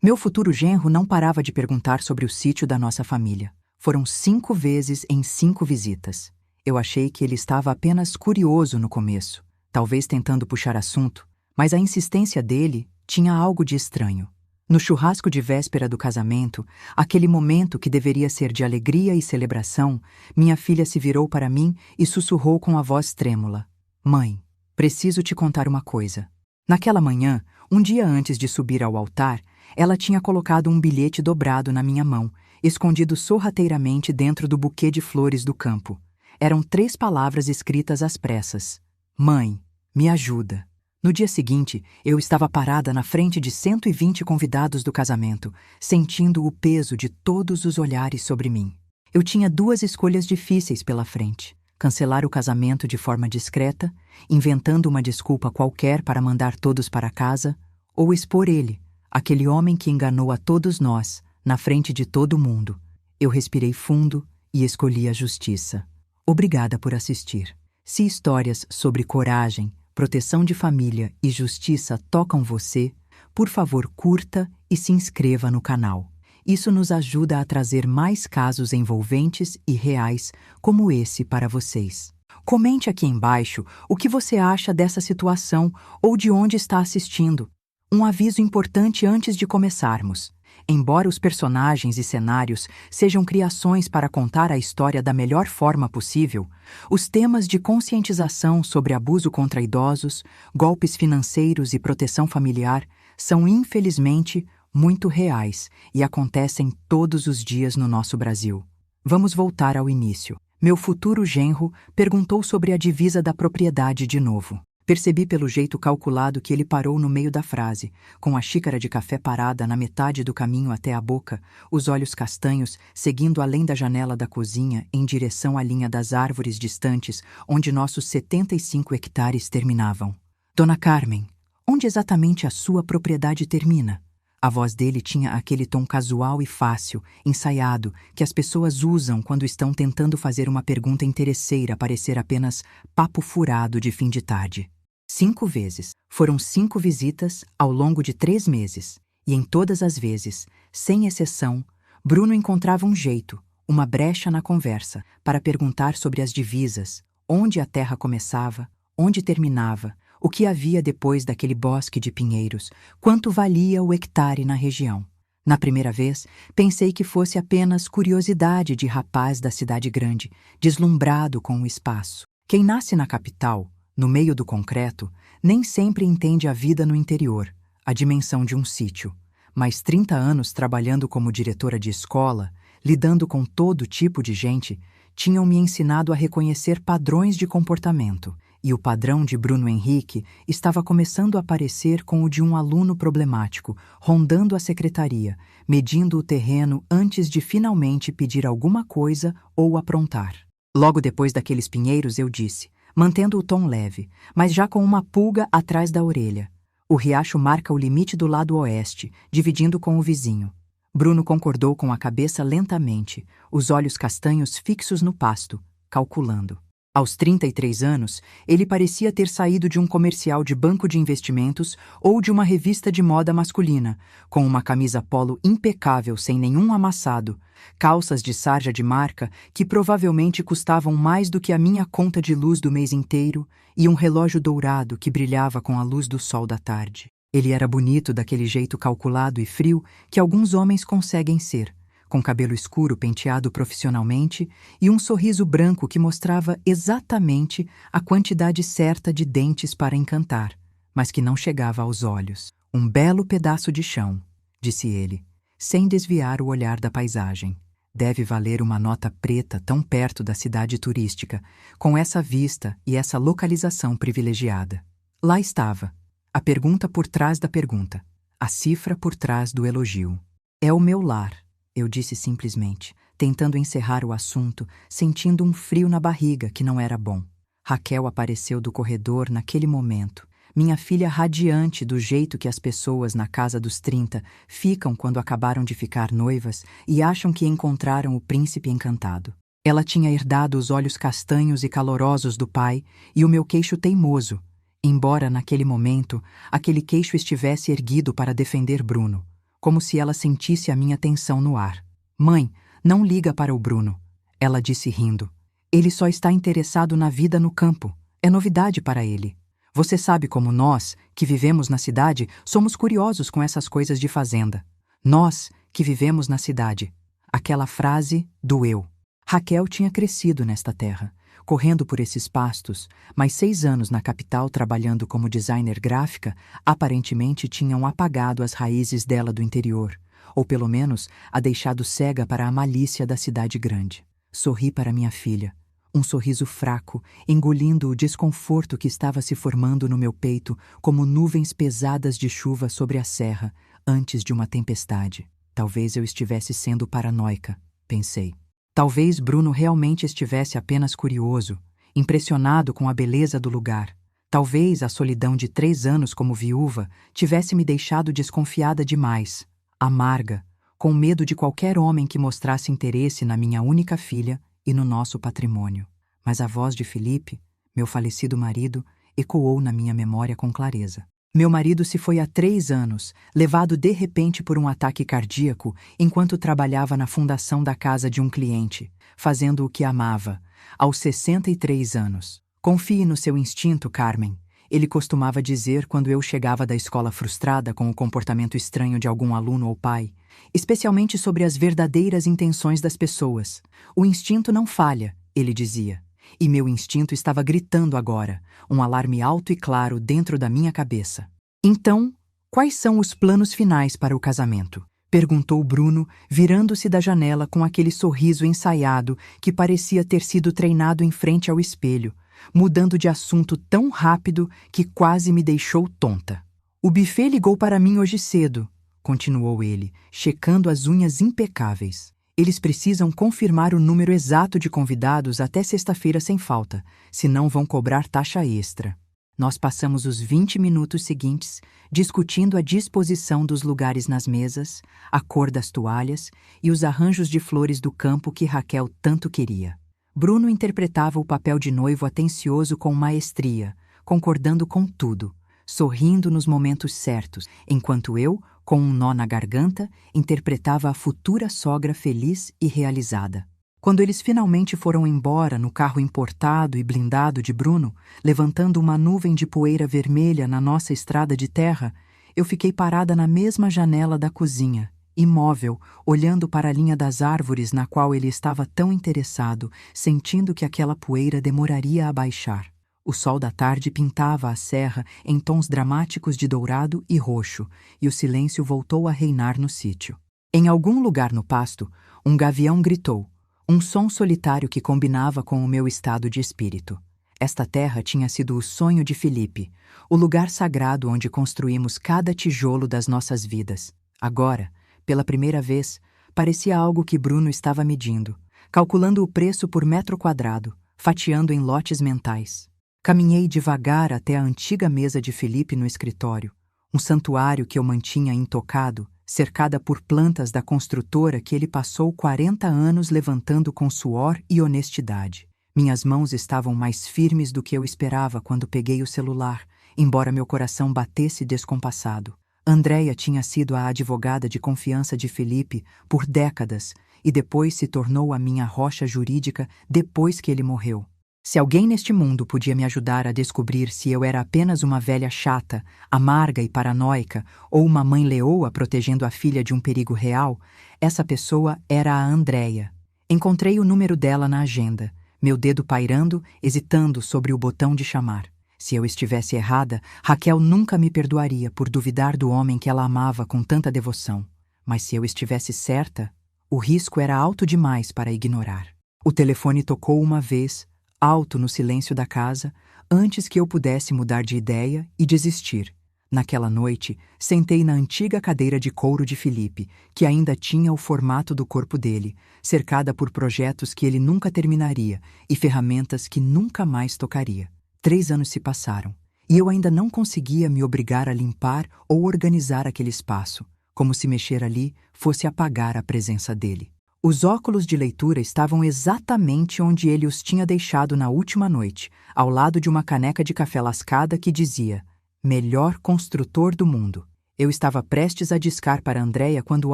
Meu futuro genro não parava de perguntar sobre o sítio da nossa família. Foram 5 vezes em 5 visitas. Eu achei que ele estava apenas curioso no começo, talvez tentando puxar assunto, mas a insistência dele tinha algo de estranho. No churrasco de véspera do casamento, aquele momento que deveria ser de alegria e celebração, minha filha se virou para mim e sussurrou com a voz trêmula: "Mãe, preciso te contar uma coisa." Naquela manhã, um dia antes de subir ao altar, ela tinha colocado um bilhete dobrado na minha mão, escondido sorrateiramente dentro do buquê de flores do campo. Eram 3 palavras escritas às pressas: "Mãe, me ajuda." No dia seguinte, eu estava parada na frente de 120 convidados do casamento, sentindo o peso de todos os olhares sobre mim. Eu tinha 2 escolhas difíceis pela frente: cancelar o casamento de forma discreta, inventando uma desculpa qualquer para mandar todos para casa, ou expor ele, aquele homem que enganou a todos nós, na frente de todo mundo. Eu respirei fundo e escolhi a justiça. Obrigada por assistir. Se histórias sobre coragem, proteção de família e justiça tocam você, por favor curta e se inscreva no canal. Isso nos ajuda a trazer mais casos envolventes e reais como esse para vocês. Comente aqui embaixo o que você acha dessa situação ou de onde está assistindo. Um aviso importante antes de começarmos: embora os personagens e cenários sejam criações para contar a história da melhor forma possível, os temas de conscientização sobre abuso contra idosos, golpes financeiros e proteção familiar são, infelizmente, muito reais e acontecem todos os dias no nosso Brasil. Vamos voltar ao início. Meu futuro genro perguntou sobre a divisa da propriedade de novo. Percebi pelo jeito calculado que ele parou no meio da frase, com a xícara de café parada na metade do caminho até a boca, os olhos castanhos seguindo além da janela da cozinha em direção à linha das árvores distantes onde nossos 75 hectares terminavam. "Dona Carmen, onde exatamente a sua propriedade termina?" A voz dele tinha aquele tom casual e fácil, ensaiado, que as pessoas usam quando estão tentando fazer uma pergunta interesseira parecer apenas papo furado de fim de tarde. 5 vezes. Foram 5 visitas ao longo de 3 meses. E em todas as vezes, sem exceção, Bruno encontrava um jeito, uma brecha na conversa, para perguntar sobre as divisas, onde a terra começava, onde terminava, o que havia depois daquele bosque de pinheiros, quanto valia o hectare na região. Na primeira vez, pensei que fosse apenas curiosidade de rapaz da cidade grande, deslumbrado com o espaço. Quem nasce na capital, no meio do concreto, nem sempre entende a vida no interior, a dimensão de um sítio. Mas 30 anos trabalhando como diretora de escola, lidando com todo tipo de gente, tinham me ensinado a reconhecer padrões de comportamento. E o padrão de Bruno Henrique estava começando a aparecer com o de um aluno problemático, rondando a secretaria, medindo o terreno antes de finalmente pedir alguma coisa ou aprontar. Logo depois daqueles pinheiros eu disse, mantendo o tom leve, mas já com uma pulga atrás da orelha: "O riacho marca o limite do lado oeste, dividindo com o vizinho." Bruno concordou com a cabeça lentamente, os olhos castanhos fixos no pasto, calculando. Aos 33 anos, ele parecia ter saído de um comercial de banco de investimentos ou de uma revista de moda masculina, com uma camisa polo impecável sem nenhum amassado, calças de sarja de marca que provavelmente custavam mais do que a minha conta de luz do mês inteiro e um relógio dourado que brilhava com a luz do sol da tarde. Ele era bonito daquele jeito calculado e frio que alguns homens conseguem ser, com cabelo escuro penteado profissionalmente e um sorriso branco que mostrava exatamente a quantidade certa de dentes para encantar, mas que não chegava aos olhos. "Um belo pedaço de chão", disse ele, sem desviar o olhar da paisagem. "Deve valer uma nota preta tão perto da cidade turística, com essa vista e essa localização privilegiada." Lá estava, a pergunta por trás da pergunta, a cifra por trás do elogio. "É o meu lar", eu disse simplesmente, tentando encerrar o assunto, sentindo um frio na barriga que não era bom. Raquel apareceu do corredor naquele momento, minha filha radiante do jeito que as pessoas na casa dos 30 ficam quando acabaram de ficar noivas e acham que encontraram o príncipe encantado. Ela tinha herdado os olhos castanhos e calorosos do pai e o meu queixo teimoso, embora naquele momento aquele queixo estivesse erguido para defender Bruno, como se ela sentisse a minha tensão no ar. Mãe, não liga para o Bruno, ela disse rindo. Ele só está interessado na vida no campo. É novidade para ele. Você sabe como nós, que vivemos na cidade, somos curiosos com essas coisas de fazenda. Nós, que vivemos na cidade. Aquela frase doeu. Raquel tinha crescido nesta terra, correndo por esses pastos, mas 6 anos na capital trabalhando como designer gráfica aparentemente tinham apagado as raízes dela do interior, ou pelo menos a deixado cega para a malícia da cidade grande. Sorri para minha filha. Um sorriso fraco, engolindo o desconforto que estava se formando no meu peito como nuvens pesadas de chuva sobre a serra antes de uma tempestade. Talvez eu estivesse sendo paranoica, pensei. Talvez Bruno realmente estivesse apenas curioso, impressionado com a beleza do lugar. Talvez a solidão de 3 anos como viúva tivesse me deixado desconfiada demais, amarga, com medo de qualquer homem que mostrasse interesse na minha única filha e no nosso patrimônio. Mas a voz de Felipe, meu falecido marido, ecoou na minha memória com clareza. Meu marido se foi há 3 anos, levado de repente por um ataque cardíaco enquanto trabalhava na fundação da casa de um cliente, fazendo o que amava, aos 63 anos. Confie no seu instinto, Carmen, ele costumava dizer quando eu chegava da escola frustrada com o comportamento estranho de algum aluno ou pai, especialmente sobre as verdadeiras intenções das pessoas. O instinto não falha, ele dizia. E meu instinto estava gritando agora, um alarme alto e claro dentro da minha cabeça. Então, quais são os planos finais para o casamento? Perguntou Bruno, virando-se da janela com aquele sorriso ensaiado que parecia ter sido treinado em frente ao espelho, mudando de assunto tão rápido que quase me deixou tonta. O buffet ligou para mim hoje cedo, continuou ele, checando as unhas impecáveis. Eles precisam confirmar o número exato de convidados até sexta-feira sem falta, senão vão cobrar taxa extra. Nós passamos os 20 minutos seguintes discutindo a disposição dos lugares nas mesas, a cor das toalhas e os arranjos de flores do campo que Raquel tanto queria. Bruno interpretava o papel de noivo atencioso com maestria, concordando com tudo, sorrindo nos momentos certos, enquanto eu, com um nó na garganta, interpretava a futura sogra feliz e realizada. Quando eles finalmente foram embora no carro importado e blindado de Bruno, levantando uma nuvem de poeira vermelha na nossa estrada de terra, eu fiquei parada na mesma janela da cozinha, imóvel, olhando para a linha das árvores na qual ele estava tão interessado, sentindo que aquela poeira demoraria a baixar. O sol da tarde pintava a serra em tons dramáticos de dourado e roxo, e o silêncio voltou a reinar no sítio. Em algum lugar no pasto, um gavião gritou, um som solitário que combinava com o meu estado de espírito. Esta terra tinha sido o sonho de Felipe, o lugar sagrado onde construímos cada tijolo das nossas vidas. Agora, pela primeira vez, parecia algo que Bruno estava medindo, calculando o preço por metro quadrado, fatiando em lotes mentais. Caminhei devagar até a antiga mesa de Felipe no escritório, um santuário que eu mantinha intocado, cercada por plantas da construtora que ele passou 40 anos levantando com suor e honestidade. Minhas mãos estavam mais firmes do que eu esperava quando peguei o celular, embora meu coração batesse descompassado. Andréia tinha sido a advogada de confiança de Felipe por décadas e depois se tornou a minha rocha jurídica depois que ele morreu. Se alguém neste mundo podia me ajudar a descobrir se eu era apenas uma velha chata, amarga e paranoica, ou uma mãe leoa protegendo a filha de um perigo real, essa pessoa era a Andréia. Encontrei o número dela na agenda, meu dedo pairando, hesitando sobre o botão de chamar. Se eu estivesse errada, Raquel nunca me perdoaria por duvidar do homem que ela amava com tanta devoção. Mas se eu estivesse certa, o risco era alto demais para ignorar. O telefone tocou uma vez, alto no silêncio da casa, antes que eu pudesse mudar de ideia e desistir. Naquela noite, sentei na antiga cadeira de couro de Felipe, que ainda tinha o formato do corpo dele, cercada por projetos que ele nunca terminaria e ferramentas que nunca mais tocaria. 3 anos se passaram, e eu ainda não conseguia me obrigar a limpar ou organizar aquele espaço, como se mexer ali fosse apagar a presença dele. Os óculos de leitura estavam exatamente onde ele os tinha deixado na última noite, ao lado de uma caneca de café lascada que dizia: melhor construtor do mundo. Eu estava prestes a discar para Andréia quando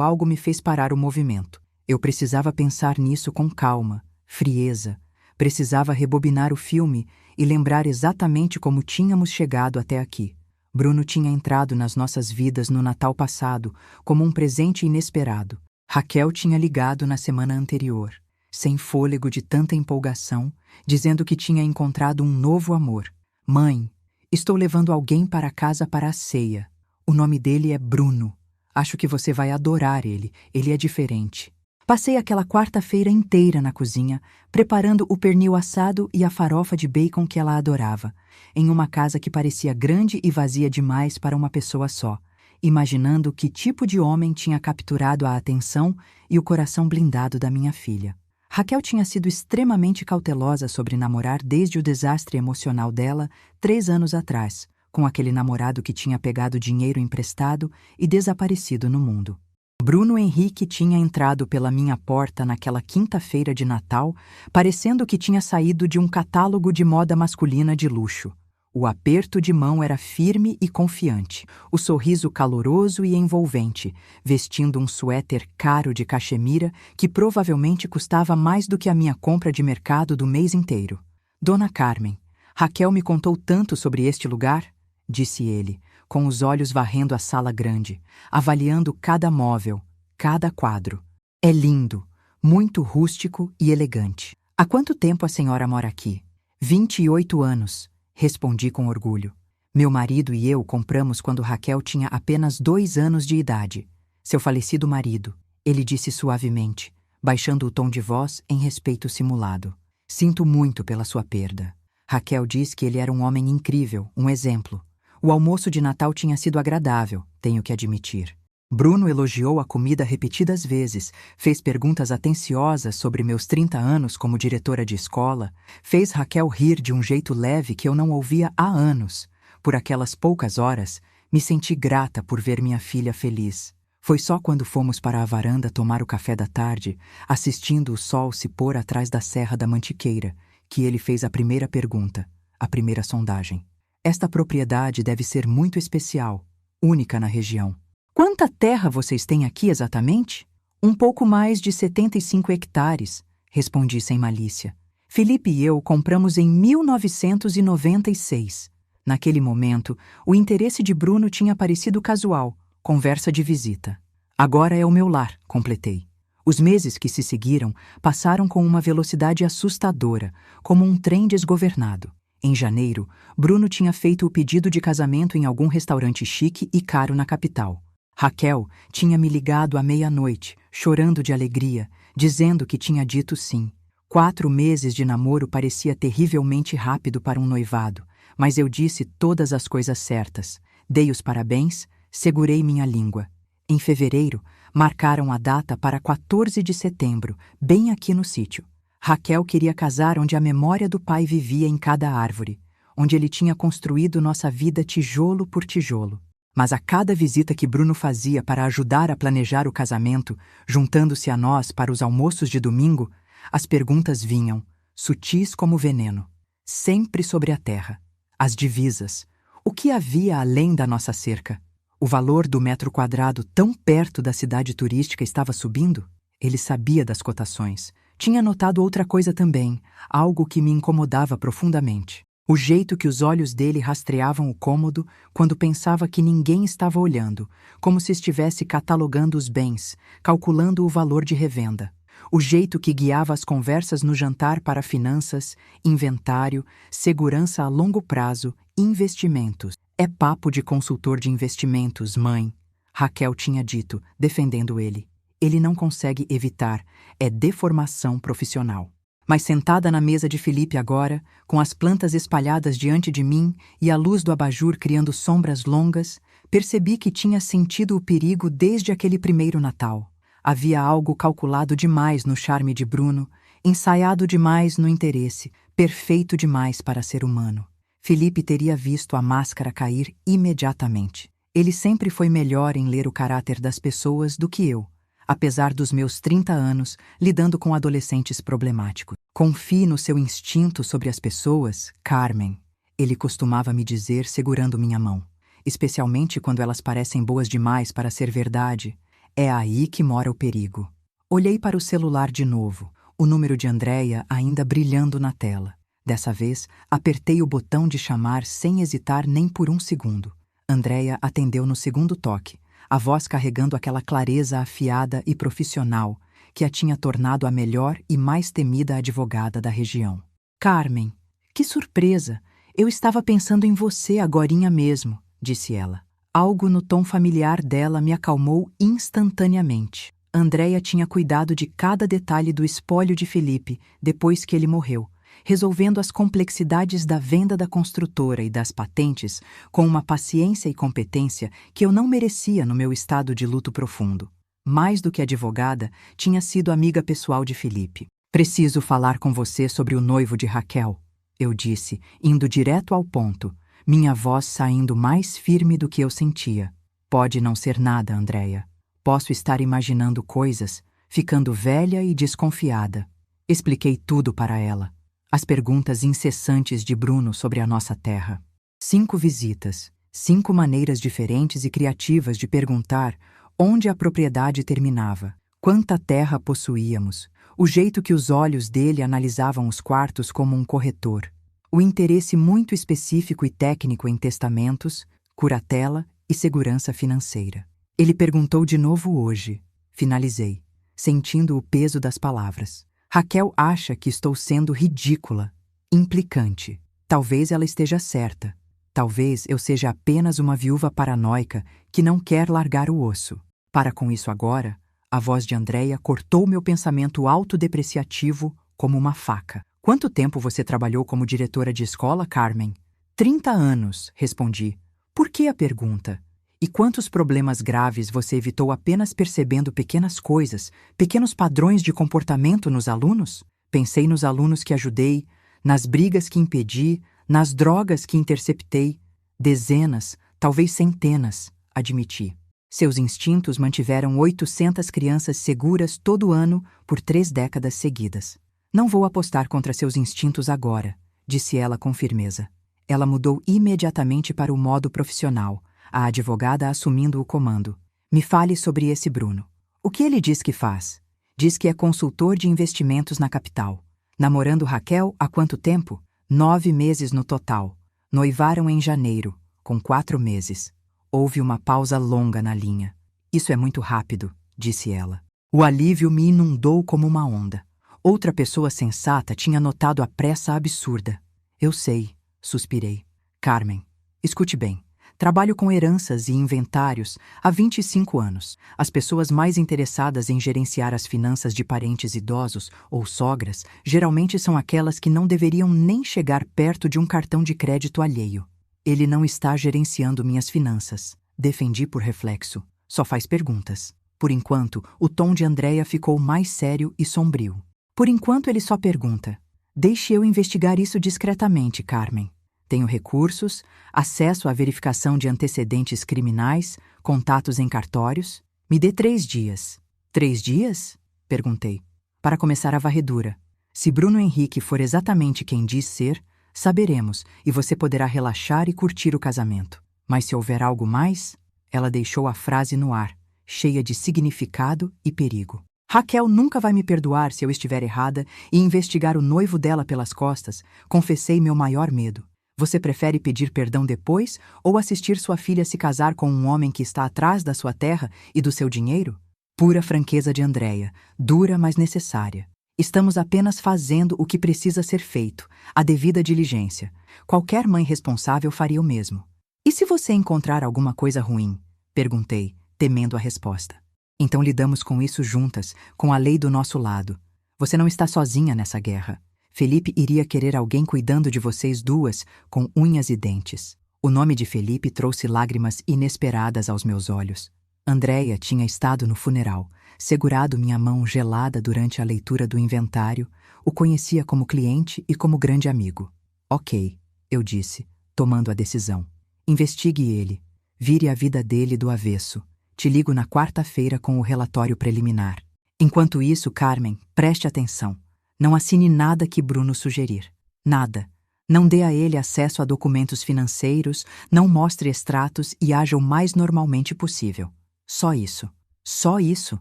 algo me fez parar o movimento. Eu precisava pensar nisso com calma, frieza. Precisava rebobinar o filme e lembrar exatamente como tínhamos chegado até aqui. Bruno tinha entrado nas nossas vidas no Natal passado como um presente inesperado. Raquel tinha ligado na semana anterior, sem fôlego de tanta empolgação, dizendo que tinha encontrado um novo amor. Mãe, estou levando alguém para casa para a ceia. O nome dele é Bruno. Acho que você vai adorar ele. Ele é diferente. Passei aquela quarta-feira inteira na cozinha, preparando o pernil assado e a farofa de bacon que ela adorava, em uma casa que parecia grande e vazia demais para uma pessoa só, imaginando que tipo de homem tinha capturado a atenção e o coração blindado da minha filha. Raquel tinha sido extremamente cautelosa sobre namorar desde o desastre emocional dela 3 anos atrás, com aquele namorado que tinha pegado dinheiro emprestado e desaparecido no mundo. Bruno Henrique tinha entrado pela minha porta naquela quinta-feira de Natal, parecendo que tinha saído de um catálogo de moda masculina de luxo. O aperto de mão era firme e confiante, o sorriso caloroso e envolvente, vestindo um suéter caro de cachemira que provavelmente custava mais do que a minha compra de mercado do mês inteiro. Dona Carmen, Raquel me contou tanto sobre este lugar, disse ele, com os olhos varrendo a sala grande, avaliando cada móvel, cada quadro. É lindo, muito rústico e elegante. Há quanto tempo a senhora mora aqui? 28 anos, respondi com orgulho. Meu marido e eu compramos quando Raquel tinha apenas 2 anos de idade. Seu falecido marido, ele disse suavemente, baixando o tom de voz em respeito simulado. Sinto muito pela sua perda. Raquel diz que ele era um homem incrível, um exemplo. O almoço de Natal tinha sido agradável, tenho que admitir. Bruno elogiou a comida repetidas vezes, fez perguntas atenciosas sobre meus 30 anos como diretora de escola, fez Raquel rir de um jeito leve que eu não ouvia há anos. Por aquelas poucas horas, me senti grata por ver minha filha feliz. Foi só quando fomos para a varanda tomar o café da tarde, assistindo o sol se pôr atrás da Serra da Mantiqueira, que ele fez a primeira pergunta, a primeira sondagem. Esta propriedade deve ser muito especial, única na região. Quanta terra vocês têm aqui exatamente? Um pouco mais de 75 hectares, respondi sem malícia. Felipe e eu compramos em 1996. Naquele momento, o interesse de Bruno tinha parecido casual, conversa de visita. Agora é o meu lar, completei. Os meses que se seguiram passaram com uma velocidade assustadora, como um trem desgovernado. Em janeiro, Bruno tinha feito o pedido de casamento em algum restaurante chique e caro na capital. Raquel tinha me ligado à meia-noite, chorando de alegria, dizendo que tinha dito sim. 4 meses de namoro parecia terrivelmente rápido para um noivado, mas eu disse todas as coisas certas. Dei os parabéns, segurei minha língua. Em fevereiro, marcaram a data para 14 de setembro, bem aqui no sítio. Raquel queria casar onde a memória do pai vivia em cada árvore, onde ele tinha construído nossa vida tijolo por tijolo. Mas a cada visita que Bruno fazia para ajudar a planejar o casamento, juntando-se a nós para os almoços de domingo, as perguntas vinham, sutis como veneno, sempre sobre a terra, as divisas, o que havia além da nossa cerca. O valor do metro quadrado tão perto da cidade turística estava subindo? Ele sabia das cotações. Tinha notado outra coisa também, algo que me incomodava profundamente. O jeito que os olhos dele rastreavam o cômodo quando pensava que ninguém estava olhando, como se estivesse catalogando os bens, calculando o valor de revenda. O jeito que guiava as conversas no jantar para finanças, inventário, segurança a longo prazo, investimentos. É papo de consultor de investimentos, mãe, Raquel tinha dito, defendendo ele. Ele não consegue evitar, é deformação profissional. Mas sentada na mesa de Felipe agora, com as plantas espalhadas diante de mim e a luz do abajur criando sombras longas, percebi que tinha sentido o perigo desde aquele primeiro Natal. Havia algo calculado demais no charme de Bruno, ensaiado demais no interesse, perfeito demais para ser humano. Felipe teria visto a máscara cair imediatamente. Ele sempre foi melhor em ler o caráter das pessoas do que eu. Apesar dos meus 30 anos, lidando com adolescentes problemáticos. Confie no seu instinto sobre as pessoas, Carmen, ele costumava me dizer segurando minha mão. especialmente quando elas parecem boas demais para ser verdade. É aí que mora o perigo. Olhei para o celular de novo, o número de Andreia ainda brilhando na tela. Dessa vez, apertei o botão de chamar sem hesitar nem por um segundo. Andreia atendeu no segundo toque, a voz carregando aquela clareza afiada e profissional que a tinha tornado a melhor e mais temida advogada da região. Carmen, que surpresa! Eu estava pensando em você agorinha mesmo, disse ela. Algo no tom familiar dela me acalmou instantaneamente. Andreia tinha cuidado de cada detalhe do espólio de Felipe depois que ele morreu, resolvendo as complexidades da venda da construtora e das patentes com uma paciência e competência que eu não merecia no meu estado de luto profundo. Mais do que advogada, tinha sido amiga pessoal de Felipe. Preciso falar com você sobre o noivo de Raquel, eu disse, indo direto ao ponto, minha voz saindo mais firme do que eu sentia. Pode não ser nada, Andreia. Posso estar imaginando coisas, ficando velha e desconfiada. Expliquei tudo para ela. As perguntas incessantes de Bruno sobre a nossa terra. 5 visitas, 5 maneiras diferentes e criativas de perguntar onde a propriedade terminava, quanta terra possuíamos, o jeito que os olhos dele analisavam os quartos como um corretor, o interesse muito específico e técnico em testamentos, curatela e segurança financeira. Ele perguntou de novo hoje. Finalizei, sentindo o peso das palavras. Raquel acha que estou sendo ridícula, implicante. Talvez ela esteja certa. Talvez eu seja apenas uma viúva paranoica que não quer largar o osso. Para com isso agora, a voz de Andreia cortou meu pensamento autodepreciativo como uma faca. Quanto tempo você trabalhou como diretora de escola, Carmen? 30 anos, respondi. Por que a pergunta? E quantos problemas graves você evitou apenas percebendo pequenas coisas, pequenos padrões de comportamento nos alunos? Pensei nos alunos que ajudei, nas brigas que impedi, nas drogas que interceptei. Dezenas, talvez centenas, admiti. Seus instintos mantiveram 800 crianças seguras todo ano por 3 décadas seguidas. Não vou apostar contra seus instintos agora, disse ela com firmeza. Ela mudou imediatamente para o modo profissional, a advogada assumindo o comando. Me fale sobre esse Bruno. O que ele diz que faz? Diz que é consultor de investimentos na capital. Namorando Raquel há quanto tempo? 9 meses no total. Noivaram em janeiro, com 4 meses. Houve uma pausa longa na linha. Isso é muito rápido, disse ela. O alívio me inundou como uma onda. Outra pessoa sensata tinha notado a pressa absurda. Eu sei, suspirei. Carmen, escute bem. Trabalho com heranças e inventários há 25 anos. As pessoas mais interessadas em gerenciar as finanças de parentes idosos ou sogras geralmente são aquelas que não deveriam nem chegar perto de um cartão de crédito alheio. Ele não está gerenciando minhas finanças. Defendi por reflexo. Só faz perguntas. Por enquanto, o tom de Andreia ficou mais sério e sombrio. Por enquanto, ele só pergunta. Deixe eu investigar isso discretamente, Carmen. Tenho recursos, acesso à verificação de antecedentes criminais, contatos em cartórios. Me dê 3 dias. 3 dias? Perguntei. Para começar a varredura. Se Bruno Henrique for exatamente quem diz ser, saberemos e você poderá relaxar e curtir o casamento. Mas se houver algo mais, ela deixou a frase no ar, cheia de significado e perigo. Raquel nunca vai me perdoar se eu estiver errada e investigar o noivo dela pelas costas, confessei meu maior medo. Você prefere pedir perdão depois ou assistir sua filha se casar com um homem que está atrás da sua terra e do seu dinheiro? Pura franqueza de Andreia, dura mas necessária. Estamos apenas fazendo o que precisa ser feito, a devida diligência. Qualquer mãe responsável faria o mesmo. E se você encontrar alguma coisa ruim? Perguntei, temendo a resposta. Então lidamos com isso juntas, com a lei do nosso lado. Você não está sozinha nessa guerra. Felipe iria querer alguém cuidando de vocês duas, com unhas e dentes. O nome de Felipe trouxe lágrimas inesperadas aos meus olhos. Andreia tinha estado no funeral, segurado minha mão gelada durante a leitura do inventário, o conhecia como cliente e como grande amigo. Ok, eu disse, tomando a decisão. Investigue ele. Vire a vida dele do avesso. Te ligo na quarta-feira com o relatório preliminar. Enquanto isso, Carmen, preste atenção. Não assine nada que Bruno sugerir. Nada. Não dê a ele acesso a documentos financeiros, não mostre extratos e haja o mais normalmente possível. Só isso. Só isso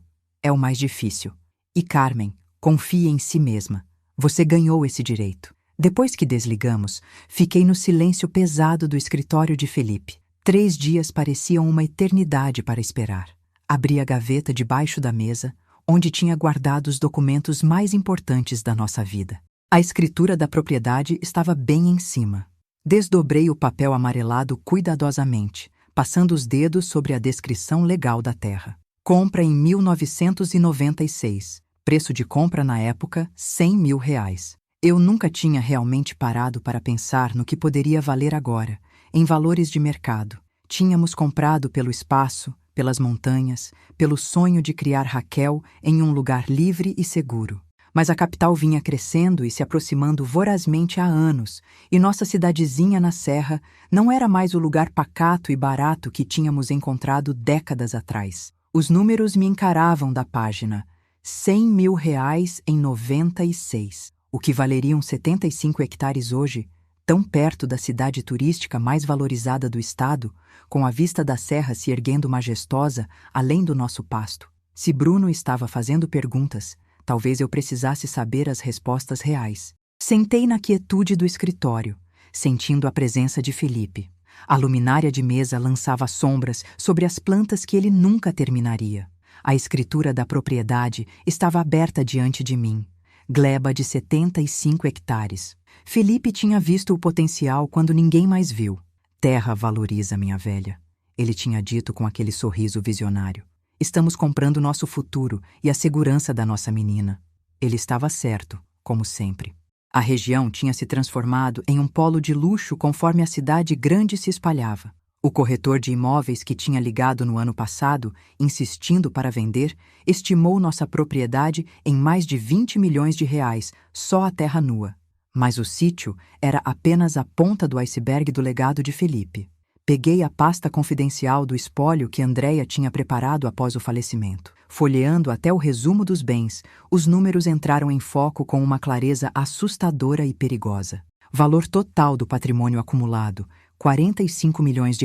é o mais difícil. E Carmen, confie em si mesma. Você ganhou esse direito. Depois que desligamos, fiquei no silêncio pesado do escritório de Felipe. 3 dias pareciam uma eternidade para esperar. Abri a gaveta debaixo da mesa, onde tinha guardado os documentos mais importantes da nossa vida. A escritura da propriedade estava bem em cima. Desdobrei o papel amarelado cuidadosamente, passando os dedos sobre a descrição legal da terra. Compra em 1996. Preço de compra na época, R$100 mil. Eu nunca tinha realmente parado para pensar no que poderia valer agora, em valores de mercado. Tínhamos comprado pelo espaço, pelas montanhas, pelo sonho de criar Raquel em um lugar livre e seguro. Mas a capital vinha crescendo e se aproximando vorazmente há anos, e nossa cidadezinha na serra não era mais o lugar pacato e barato que tínhamos encontrado décadas atrás. Os números me encaravam da página. R$100 mil em 96, o que valeriam 75 hectares hoje, tão perto da cidade turística mais valorizada do estado, com a vista da serra se erguendo majestosa além do nosso pasto. Se Bruno estava fazendo perguntas, talvez eu precisasse saber as respostas reais. Sentei na quietude do escritório, sentindo a presença de Felipe. A luminária de mesa lançava sombras sobre as plantas que ele nunca terminaria. A escritura da propriedade estava aberta diante de mim. Gleba de 75 hectares. Felipe tinha visto o potencial quando ninguém mais viu. Terra valoriza, minha velha. Ele tinha dito com aquele sorriso visionário. Estamos comprando nosso futuro e a segurança da nossa menina. Ele estava certo, como sempre. A região tinha se transformado em um polo de luxo conforme a cidade grande se espalhava. O corretor de imóveis que tinha ligado no ano passado, insistindo para vender, estimou nossa propriedade em mais de R$20 milhões, só a terra nua. Mas o sítio era apenas a ponta do iceberg do legado de Felipe. Peguei a pasta confidencial do espólio que Andréia tinha preparado após o falecimento. Folheando até o resumo dos bens, os números entraram em foco com uma clareza assustadora e perigosa. Valor total do patrimônio acumulado, R$45 milhões.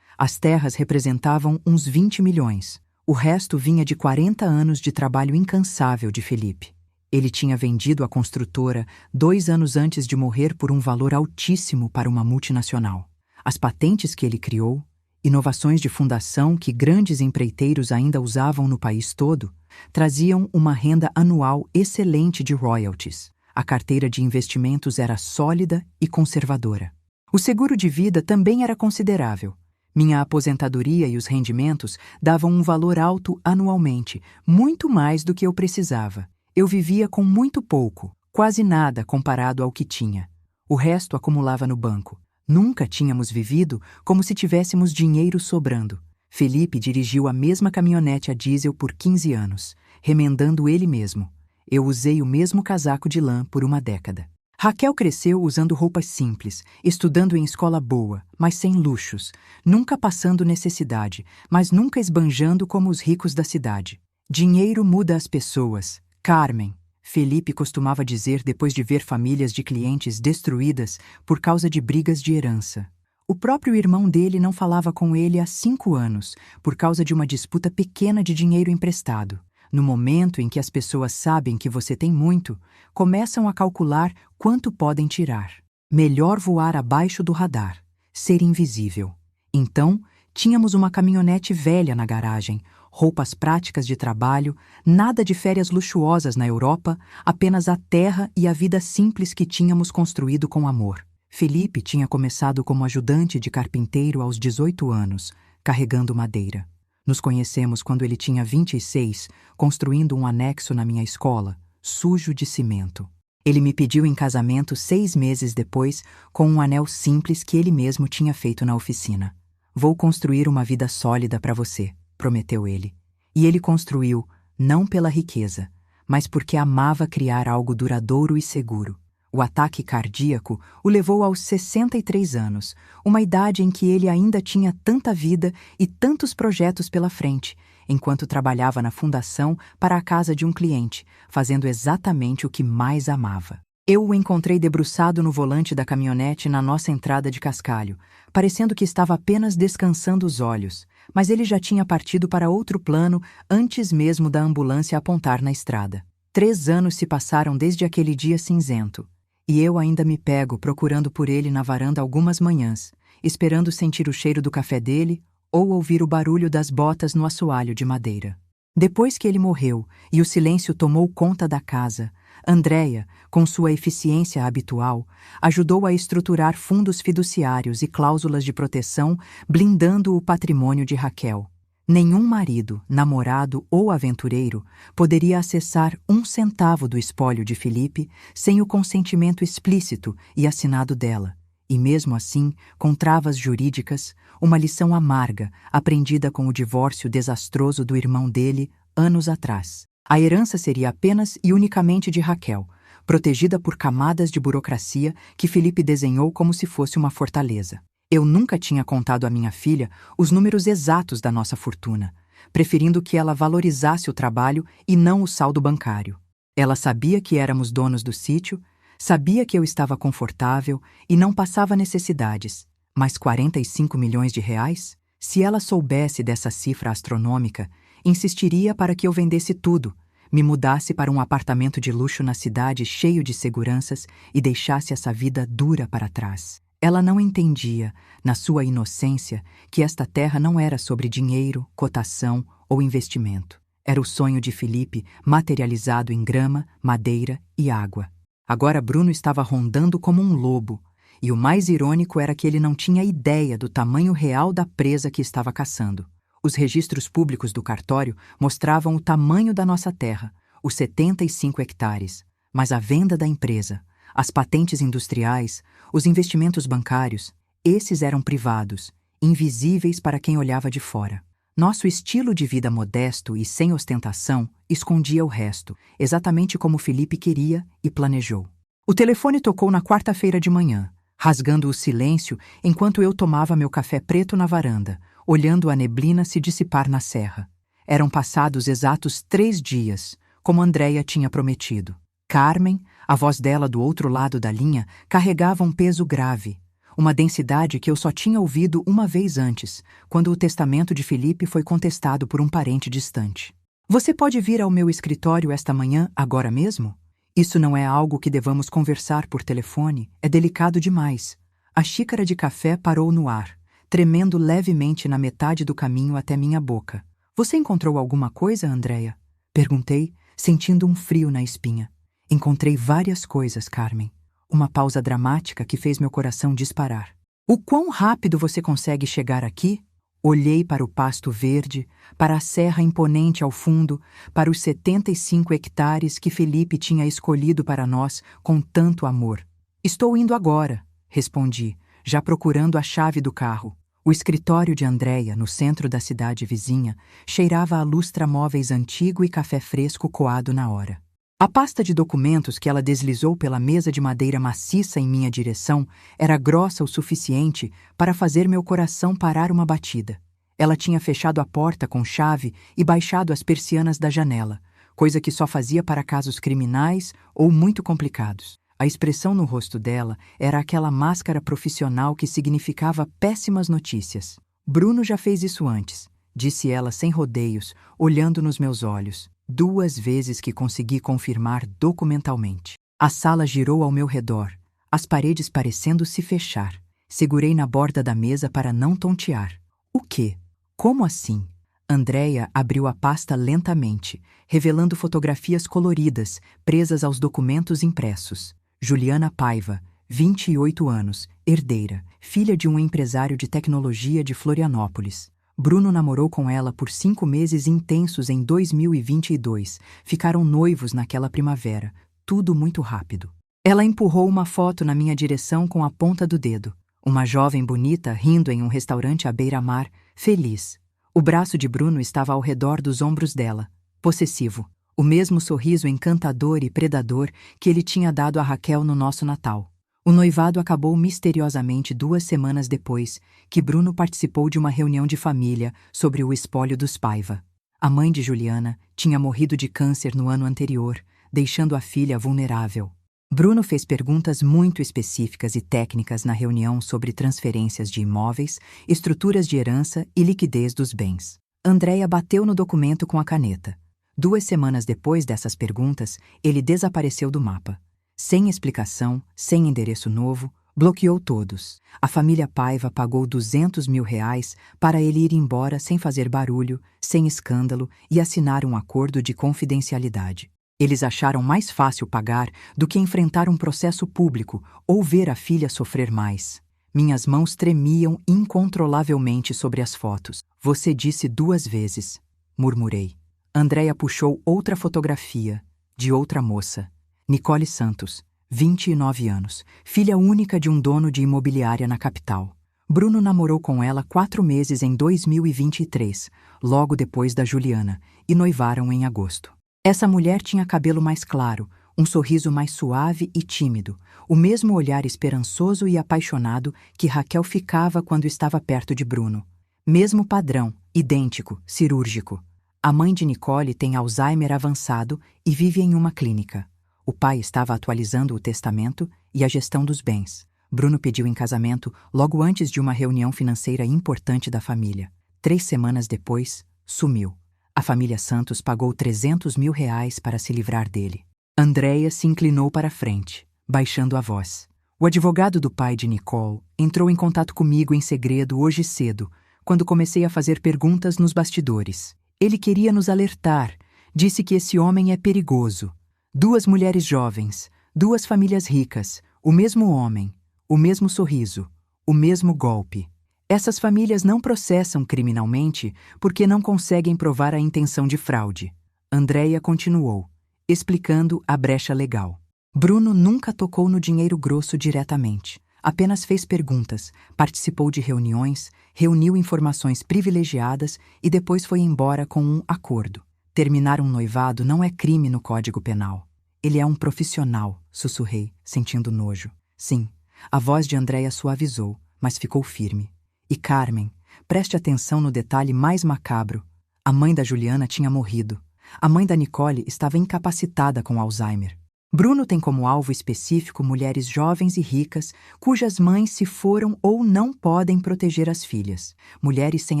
As terras representavam uns 20 milhões. O resto vinha de 40 anos de trabalho incansável de Felipe. Ele tinha vendido a construtora 2 anos antes de morrer por um valor altíssimo para uma multinacional. As patentes que ele criou, inovações de fundação que grandes empreiteiros ainda usavam no país todo, traziam uma renda anual excelente de royalties. A carteira de investimentos era sólida e conservadora. O seguro de vida também era considerável. Minha aposentadoria e os rendimentos davam um valor alto anualmente, muito mais do que eu precisava. Eu vivia com muito pouco, quase nada comparado ao que tinha. O resto acumulava no banco. Nunca tínhamos vivido como se tivéssemos dinheiro sobrando. Felipe dirigiu a mesma caminhonete a diesel por 15 anos, remendando ele mesmo. Eu usei o mesmo casaco de lã por uma década. Raquel cresceu usando roupas simples, estudando em escola boa, mas sem luxos, nunca passando necessidade, mas nunca esbanjando como os ricos da cidade. Dinheiro muda as pessoas. Carmen, Felipe costumava dizer depois de ver famílias de clientes destruídas por causa de brigas de herança. O próprio irmão dele não falava com ele há 5 anos, por causa de uma disputa pequena de dinheiro emprestado. No momento em que as pessoas sabem que você tem muito, começam a calcular quanto podem tirar. Melhor voar abaixo do radar, ser invisível. Então, tínhamos uma caminhonete velha na garagem, roupas práticas de trabalho, nada de férias luxuosas na Europa, apenas a terra e a vida simples que tínhamos construído com amor. Felipe tinha começado como ajudante de carpinteiro aos 18 anos, carregando madeira. Nos conhecemos quando ele tinha 26, construindo um anexo na minha escola, sujo de cimento. Ele me pediu em casamento 6 meses depois, com um anel simples que ele mesmo tinha feito na oficina. Vou construir uma vida sólida para você, prometeu ele. E ele construiu, não pela riqueza, mas porque amava criar algo duradouro e seguro. O ataque cardíaco o levou aos 63 anos, uma idade em que ele ainda tinha tanta vida e tantos projetos pela frente, enquanto trabalhava na fundação para a casa de um cliente, fazendo exatamente o que mais amava. Eu o encontrei debruçado no volante da caminhonete na nossa entrada de Cascalho, parecendo que estava apenas descansando os olhos, mas ele já tinha partido para outro plano antes mesmo da ambulância apontar na estrada. 3 anos se passaram desde aquele dia cinzento, e eu ainda me pego procurando por ele na varanda algumas manhãs, esperando sentir o cheiro do café dele ou ouvir o barulho das botas no assoalho de madeira. Depois que ele morreu e o silêncio tomou conta da casa, Andréia, com sua eficiência habitual, ajudou a estruturar fundos fiduciários e cláusulas de proteção, blindando o patrimônio de Raquel. Nenhum marido, namorado ou aventureiro poderia acessar 1 centavo do espólio de Felipe sem o consentimento explícito e assinado dela. E mesmo assim, com travas jurídicas, uma lição amarga aprendida com o divórcio desastroso do irmão dele anos atrás. A herança seria apenas e unicamente de Raquel, protegida por camadas de burocracia que Felipe desenhou como se fosse uma fortaleza. Eu nunca tinha contado à minha filha os números exatos da nossa fortuna, preferindo que ela valorizasse o trabalho e não o saldo bancário. Ela sabia que éramos donos do sítio, sabia que eu estava confortável e não passava necessidades, mas 45 milhões de reais? Se ela soubesse dessa cifra astronômica, insistiria para que eu vendesse tudo, me mudasse para um apartamento de luxo na cidade cheio de seguranças e deixasse essa vida dura para trás. Ela não entendia, na sua inocência, que esta terra não era sobre dinheiro, cotação ou investimento. Era o sonho de Felipe materializado em grama, madeira e água. Agora Bruno estava rondando como um lobo, e o mais irônico era que ele não tinha ideia do tamanho real da presa que estava caçando. Os registros públicos do cartório mostravam o tamanho da nossa terra, os 75 hectares, mas a venda da empresa, as patentes industriais, os investimentos bancários, esses eram privados, invisíveis para quem olhava de fora. Nosso estilo de vida modesto e sem ostentação escondia o resto, exatamente como Felipe queria e planejou. O telefone tocou na quarta-feira de manhã, rasgando o silêncio enquanto eu tomava meu café preto na varanda, olhando a neblina se dissipar na serra. Eram passados exatos 3 dias, como Andréia tinha prometido. Carmen, a voz dela do outro lado da linha, carregava um peso grave, uma densidade que eu só tinha ouvido uma vez antes, quando o testamento de Felipe foi contestado por um parente distante. Você pode vir ao meu escritório esta manhã, agora mesmo? Isso não é algo que devamos conversar por telefone, é delicado demais. A xícara de café parou no ar, tremendo levemente na metade do caminho até minha boca. Você encontrou alguma coisa, Andréia? Perguntei, sentindo um frio na espinha. Encontrei várias coisas, Carmen. Uma pausa dramática que fez meu coração disparar. O quão rápido você consegue chegar aqui? Olhei para o pasto verde, para a serra imponente ao fundo, para os 75 hectares que Felipe tinha escolhido para nós com tanto amor. Estou indo agora, respondi, já procurando a chave do carro. O escritório de Andréia, no centro da cidade vizinha, cheirava a lustra-móveis antigo e café fresco coado na hora. A pasta de documentos que ela deslizou pela mesa de madeira maciça em minha direção era grossa o suficiente para fazer meu coração parar uma batida. Ela tinha fechado a porta com chave e baixado as persianas da janela, coisa que só fazia para casos criminais ou muito complicados. A expressão no rosto dela era aquela máscara profissional que significava péssimas notícias. Bruno já fez isso antes, disse ela sem rodeios, olhando nos meus olhos. 2 vezes que consegui confirmar documentalmente. A sala girou ao meu redor, as paredes parecendo se fechar. Segurei na borda da mesa para não tontear. O quê? Como assim? Andréia abriu a pasta lentamente, revelando fotografias coloridas, presas aos documentos impressos. Juliana Paiva, 28 anos, herdeira, filha de um empresário de tecnologia de Florianópolis. Bruno namorou com ela por 5 meses intensos em 2022. Ficaram noivos naquela primavera. Tudo muito rápido. Ela empurrou uma foto na minha direção com a ponta do dedo. Uma jovem bonita rindo em um restaurante à beira-mar, feliz. O braço de Bruno estava ao redor dos ombros dela, possessivo. O mesmo sorriso encantador e predador que ele tinha dado a Raquel no nosso Natal. O noivado acabou misteriosamente 2 semanas depois que Bruno participou de uma reunião de família sobre o espólio dos Paiva. A mãe de Juliana tinha morrido de câncer no ano anterior, deixando a filha vulnerável. Bruno fez perguntas muito específicas e técnicas na reunião sobre transferências de imóveis, estruturas de herança e liquidez dos bens. Andréia bateu no documento com a caneta. 2 semanas depois dessas perguntas, ele desapareceu do mapa. Sem explicação, sem endereço novo, bloqueou todos. A família Paiva pagou R$ 200.000 para ele ir embora sem fazer barulho, sem escândalo e assinar um acordo de confidencialidade. Eles acharam mais fácil pagar do que enfrentar um processo público ou ver a filha sofrer mais. Minhas mãos tremiam incontrolavelmente sobre as fotos. Você disse 2 vezes, murmurei. Andréia puxou outra fotografia, de outra moça. Nicole Santos, 29 anos, filha única de um dono de imobiliária na capital. Bruno namorou com ela 4 meses em 2023, logo depois da Juliana, e noivaram em agosto. Essa mulher tinha cabelo mais claro, um sorriso mais suave e tímido, o mesmo olhar esperançoso e apaixonado que Raquel ficava quando estava perto de Bruno. Mesmo padrão, idêntico, cirúrgico. A mãe de Nicole tem Alzheimer avançado e vive em uma clínica. O pai estava atualizando o testamento e a gestão dos bens. Bruno pediu em casamento logo antes de uma reunião financeira importante da família. 3 semanas depois, sumiu. A família Santos pagou R$ 300.000 para se livrar dele. Andréia se inclinou para a frente, baixando a voz. O advogado do pai de Nicole entrou em contato comigo em segredo hoje cedo, quando comecei a fazer perguntas nos bastidores. Ele queria nos alertar, disse que esse homem é perigoso. 2 mulheres jovens, 2 famílias ricas, o mesmo homem, o mesmo sorriso, o mesmo golpe. Essas famílias não processam criminalmente porque não conseguem provar a intenção de fraude. Andréia continuou, explicando a brecha legal. Bruno nunca tocou no dinheiro grosso diretamente. Apenas fez perguntas, participou de reuniões, reuniu informações privilegiadas e depois foi embora com um acordo. Terminar um noivado não é crime no Código Penal. Ele é um profissional, sussurrei, sentindo nojo. Sim, a voz de Andréia suavizou, mas ficou firme. E Carmen, preste atenção no detalhe mais macabro. A mãe da Juliana tinha morrido. A mãe da Nicole estava incapacitada com Alzheimer. Bruno tem como alvo específico mulheres jovens e ricas cujas mães se foram ou não podem proteger as filhas. Mulheres sem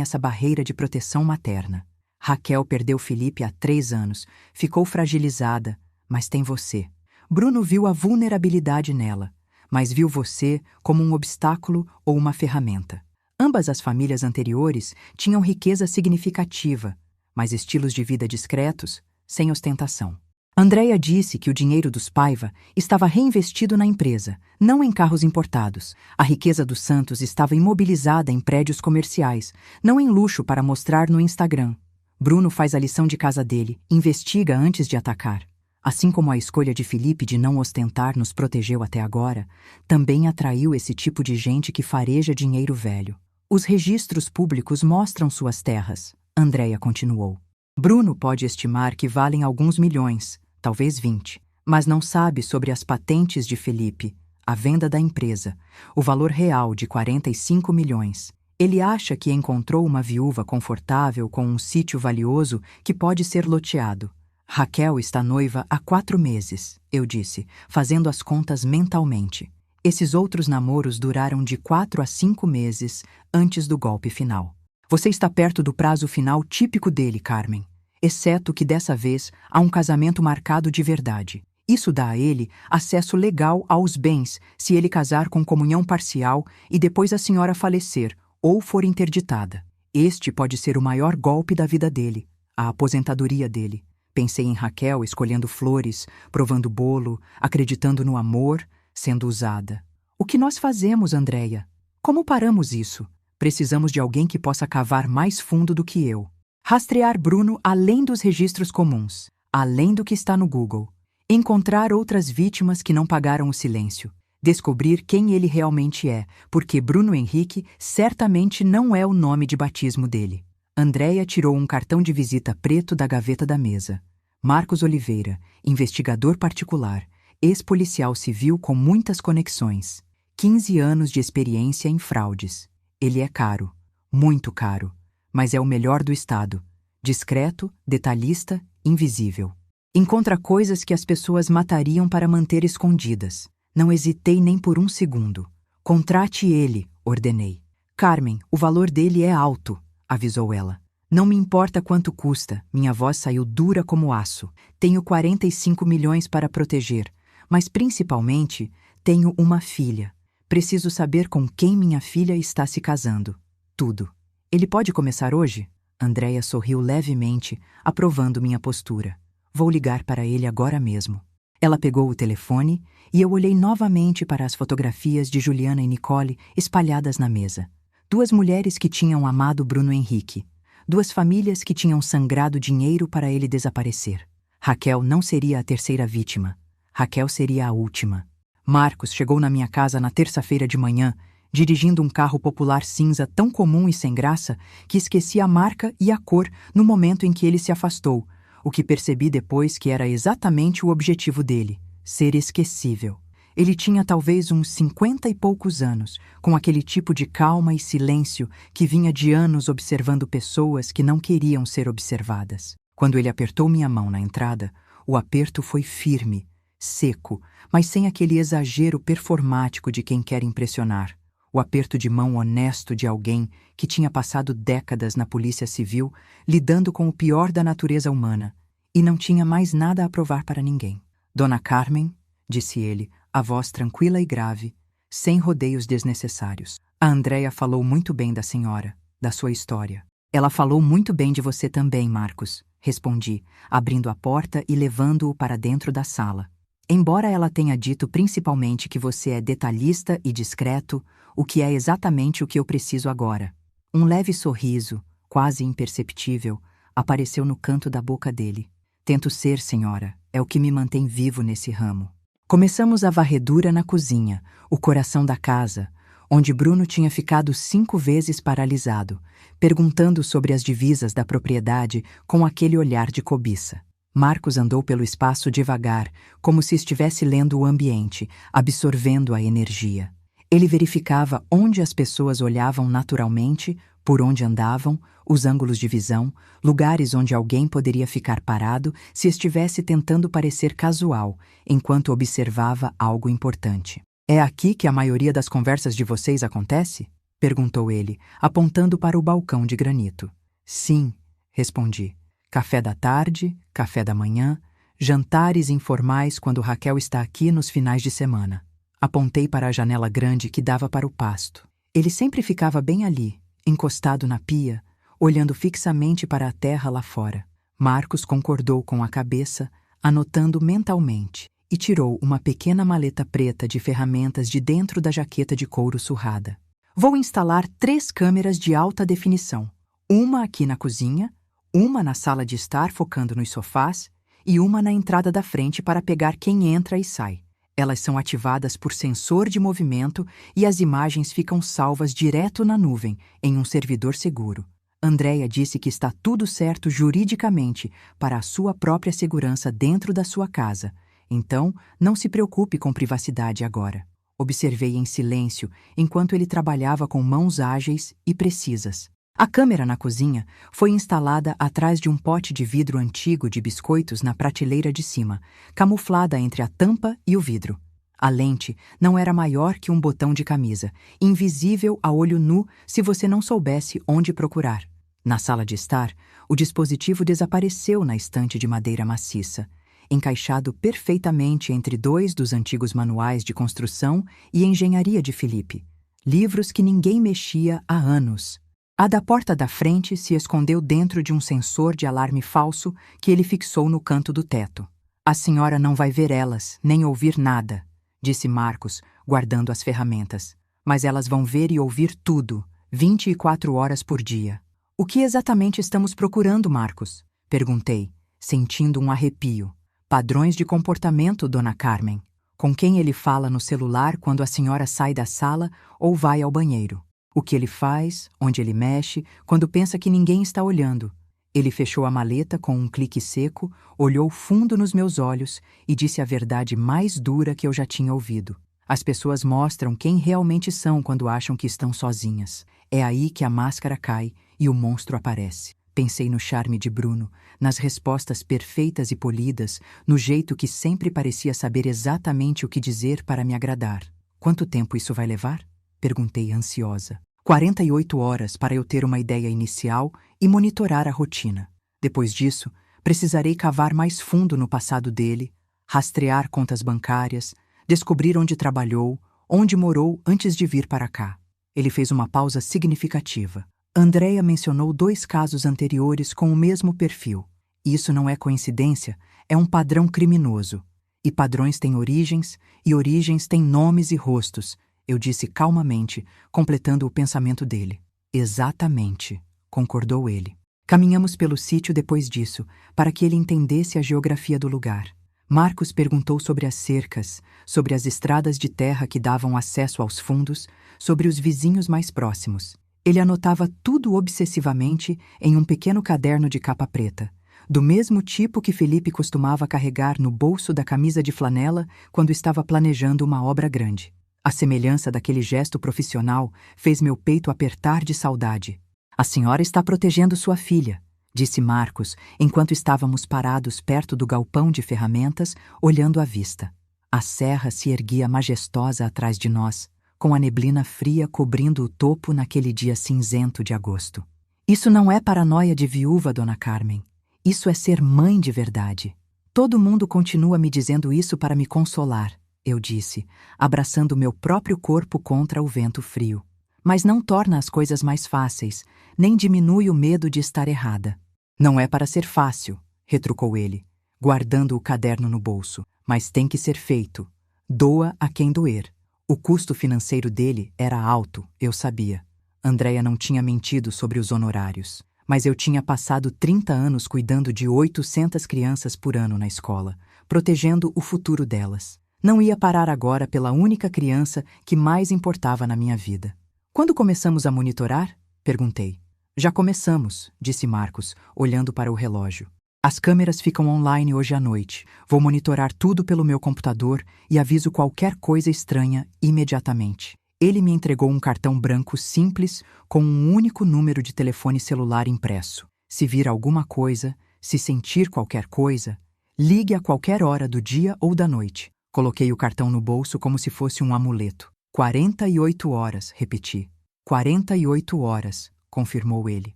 essa barreira de proteção materna. Raquel perdeu Felipe há 3 anos, ficou fragilizada, mas tem você. Bruno viu a vulnerabilidade nela, mas viu você como um obstáculo ou uma ferramenta. Ambas as famílias anteriores tinham riqueza significativa, mas estilos de vida discretos, sem ostentação. Andréia disse que o dinheiro dos Paiva estava reinvestido na empresa, não em carros importados. A riqueza dos Santos estava imobilizada em prédios comerciais, não em luxo para mostrar no Instagram. Bruno faz a lição de casa dele, investiga antes de atacar. Assim como a escolha de Felipe de não ostentar nos protegeu até agora, também atraiu esse tipo de gente que fareja dinheiro velho. Os registros públicos mostram suas terras, Andréia continuou. Bruno pode estimar que valem alguns milhões, talvez 20, mas não sabe sobre as patentes de Felipe, a venda da empresa, o valor real de 45 milhões. Ele acha que encontrou uma viúva confortável com um sítio valioso que pode ser loteado. Raquel está noiva há 4 meses, eu disse, fazendo as contas mentalmente. Esses outros namoros duraram de 4 a 5 meses antes do golpe final. Você está perto do prazo final típico dele, Carmen. Exceto que dessa vez há um casamento marcado de verdade. Isso dá a ele acesso legal aos bens se ele casar com comunhão parcial e depois a senhora falecer ou for interditada. Este pode ser o maior golpe da vida dele, a aposentadoria dele. Pensei em Raquel escolhendo flores, provando bolo, acreditando no amor, sendo usada. O que nós fazemos, Andréia? Como paramos isso? Precisamos de alguém que possa cavar mais fundo do que eu. Rastrear Bruno além dos registros comuns, além do que está no Google. Encontrar outras vítimas que não pagaram o silêncio. Descobrir quem ele realmente é, porque Bruno Henrique certamente não é o nome de batismo dele. Andréia tirou um cartão de visita preto da gaveta da mesa. Marcos Oliveira, investigador particular, ex-policial civil com muitas conexões. 15 anos de experiência em fraudes. Ele é caro, muito caro, mas é o melhor do estado. Discreto, detalhista, invisível. Encontra coisas que as pessoas matariam para manter escondidas. Não hesitei nem por um segundo. Contrate ele, ordenei. Carmen, o valor dele é alto, avisou ela. Não me importa quanto custa, minha voz saiu dura como aço. Tenho 45 milhões para proteger, mas principalmente tenho uma filha. Preciso saber com quem minha filha está se casando. Tudo. Ele pode começar hoje? Andréia sorriu levemente, aprovando minha postura. Vou ligar para ele agora mesmo. Ela pegou o telefone e eu olhei novamente para as fotografias de Juliana e Nicole espalhadas na mesa. Duas mulheres que tinham amado Bruno Henrique. Duas famílias que tinham sangrado dinheiro para ele desaparecer. Raquel não seria a terceira vítima. Raquel seria a última. Marcos chegou na minha casa na terça-feira de manhã, dirigindo um carro popular cinza tão comum e sem graça que esqueci a marca e a cor no momento em que ele se afastou, o que percebi depois que era exatamente o objetivo dele, ser esquecível. Ele tinha talvez uns 50 e poucos anos, com aquele tipo de calma e silêncio que vinha de anos observando pessoas que não queriam ser observadas. Quando ele apertou minha mão na entrada, o aperto foi firme, seco, mas sem aquele exagero performático de quem quer impressionar. O aperto de mão honesto de alguém que tinha passado décadas na Polícia Civil, lidando com o pior da natureza humana, e não tinha mais nada a provar para ninguém. Dona Carmen, disse ele, a voz tranquila e grave, sem rodeios desnecessários. A Andréia falou muito bem da senhora, da sua história. Ela falou muito bem de você também, Marcos, respondi, abrindo a porta e levando-o para dentro da sala. Embora ela tenha dito principalmente que você é detalhista e discreto, o que é exatamente o que eu preciso agora. Um leve sorriso, quase imperceptível, apareceu no canto da boca dele. Tento ser, senhora, é o que me mantém vivo nesse ramo. Começamos a varredura na cozinha, o coração da casa, onde Bruno tinha ficado 5 vezes paralisado, perguntando sobre as divisas da propriedade com aquele olhar de cobiça. Marcos andou pelo espaço devagar, como se estivesse lendo o ambiente, absorvendo a energia. Ele verificava onde as pessoas olhavam naturalmente, por onde andavam, os ângulos de visão, lugares onde alguém poderia ficar parado se estivesse tentando parecer casual, enquanto observava algo importante. É aqui que a maioria das conversas de vocês acontece? Perguntou ele, apontando para o balcão de granito. Sim, respondi. Café da tarde, café da manhã, jantares informais quando Raquel está aqui nos finais de semana. Apontei para a janela grande que dava para o pasto. Ele sempre ficava bem ali, encostado na pia, olhando fixamente para a terra lá fora. Marcos concordou com a cabeça, anotando mentalmente, e tirou uma pequena maleta preta de ferramentas de dentro da jaqueta de couro surrada. Vou instalar 3 câmeras de alta definição. Uma aqui na cozinha, uma na sala de estar focando nos sofás e uma na entrada da frente para pegar quem entra e sai. Elas são ativadas por sensor de movimento e as imagens ficam salvas direto na nuvem, em um servidor seguro. Andréia disse que está tudo certo juridicamente para a sua própria segurança dentro da sua casa. Então, não se preocupe com privacidade agora. Observei em silêncio enquanto ele trabalhava com mãos ágeis e precisas. A câmera na cozinha foi instalada atrás de um pote de vidro antigo de biscoitos na prateleira de cima, camuflada entre a tampa e o vidro. A lente não era maior que um botão de camisa, invisível a olho nu se você não soubesse onde procurar. Na sala de estar, o dispositivo desapareceu na estante de madeira maciça, encaixado perfeitamente entre 2 dos antigos manuais de construção e engenharia de Felipe, livros que ninguém mexia há anos. A da porta da frente se escondeu dentro de um sensor de alarme falso que ele fixou no canto do teto. A senhora não vai ver elas, nem ouvir nada, disse Marcos, guardando as ferramentas. Mas elas vão ver e ouvir tudo, 24 horas por dia. O que exatamente estamos procurando, Marcos? Perguntei, sentindo um arrepio. Padrões de comportamento, Dona Carmen. Com quem ele fala no celular quando a senhora sai da sala ou vai ao banheiro. O que ele faz, onde ele mexe, quando pensa que ninguém está olhando. Ele fechou a maleta com um clique seco, olhou fundo nos meus olhos e disse a verdade mais dura que eu já tinha ouvido. As pessoas mostram quem realmente são quando acham que estão sozinhas. É aí que a máscara cai e o monstro aparece. Pensei no charme de Bruno, nas respostas perfeitas e polidas, no jeito que sempre parecia saber exatamente o que dizer para me agradar. Quanto tempo isso vai levar? Perguntei ansiosa. 48 horas para eu ter uma ideia inicial e monitorar a rotina. Depois disso, precisarei cavar mais fundo no passado dele, rastrear contas bancárias, descobrir onde trabalhou, onde morou antes de vir para cá. Ele fez uma pausa significativa. Andrea mencionou 2 casos anteriores com o mesmo perfil. Isso não é coincidência, é um padrão criminoso. E padrões têm origens, e origens têm nomes e rostos, eu disse calmamente, completando o pensamento dele. Exatamente, concordou ele. Caminhamos pelo sítio depois disso, para que ele entendesse a geografia do lugar. Marcos perguntou sobre as cercas, sobre as estradas de terra que davam acesso aos fundos, sobre os vizinhos mais próximos. Ele anotava tudo obsessivamente em um pequeno caderno de capa preta, do mesmo tipo que Felipe costumava carregar no bolso da camisa de flanela quando estava planejando uma obra grande. A semelhança daquele gesto profissional fez meu peito apertar de saudade. A senhora está protegendo sua filha, disse Marcos, enquanto estávamos parados perto do galpão de ferramentas, olhando à vista. A serra se erguia majestosa atrás de nós, com a neblina fria cobrindo o topo naquele dia cinzento de agosto. Isso não é paranoia de viúva, Dona Carmen. Isso é ser mãe de verdade. Todo mundo continua me dizendo isso para me consolar, eu disse, abraçando meu próprio corpo contra o vento frio. Mas não torna as coisas mais fáceis, nem diminui o medo de estar errada. Não é para ser fácil, retrucou ele, guardando o caderno no bolso. Mas tem que ser feito. Doa a quem doer. O custo financeiro dele era alto, eu sabia. Andrea não tinha mentido sobre os honorários. Mas eu tinha passado 30 anos cuidando de 800 crianças por ano na escola, protegendo o futuro delas. Não ia parar agora pela única criança que mais importava na minha vida. Quando começamos a monitorar? Perguntei. Já começamos, disse Marcos, olhando para o relógio. As câmeras ficam online hoje à noite. Vou monitorar tudo pelo meu computador e aviso qualquer coisa estranha imediatamente. Ele me entregou um cartão branco simples com um único número de telefone celular impresso. Se vir alguma coisa, se sentir qualquer coisa, ligue a qualquer hora do dia ou da noite. Coloquei o cartão no bolso como se fosse um amuleto. 48 horas, repeti. 48 horas, confirmou ele.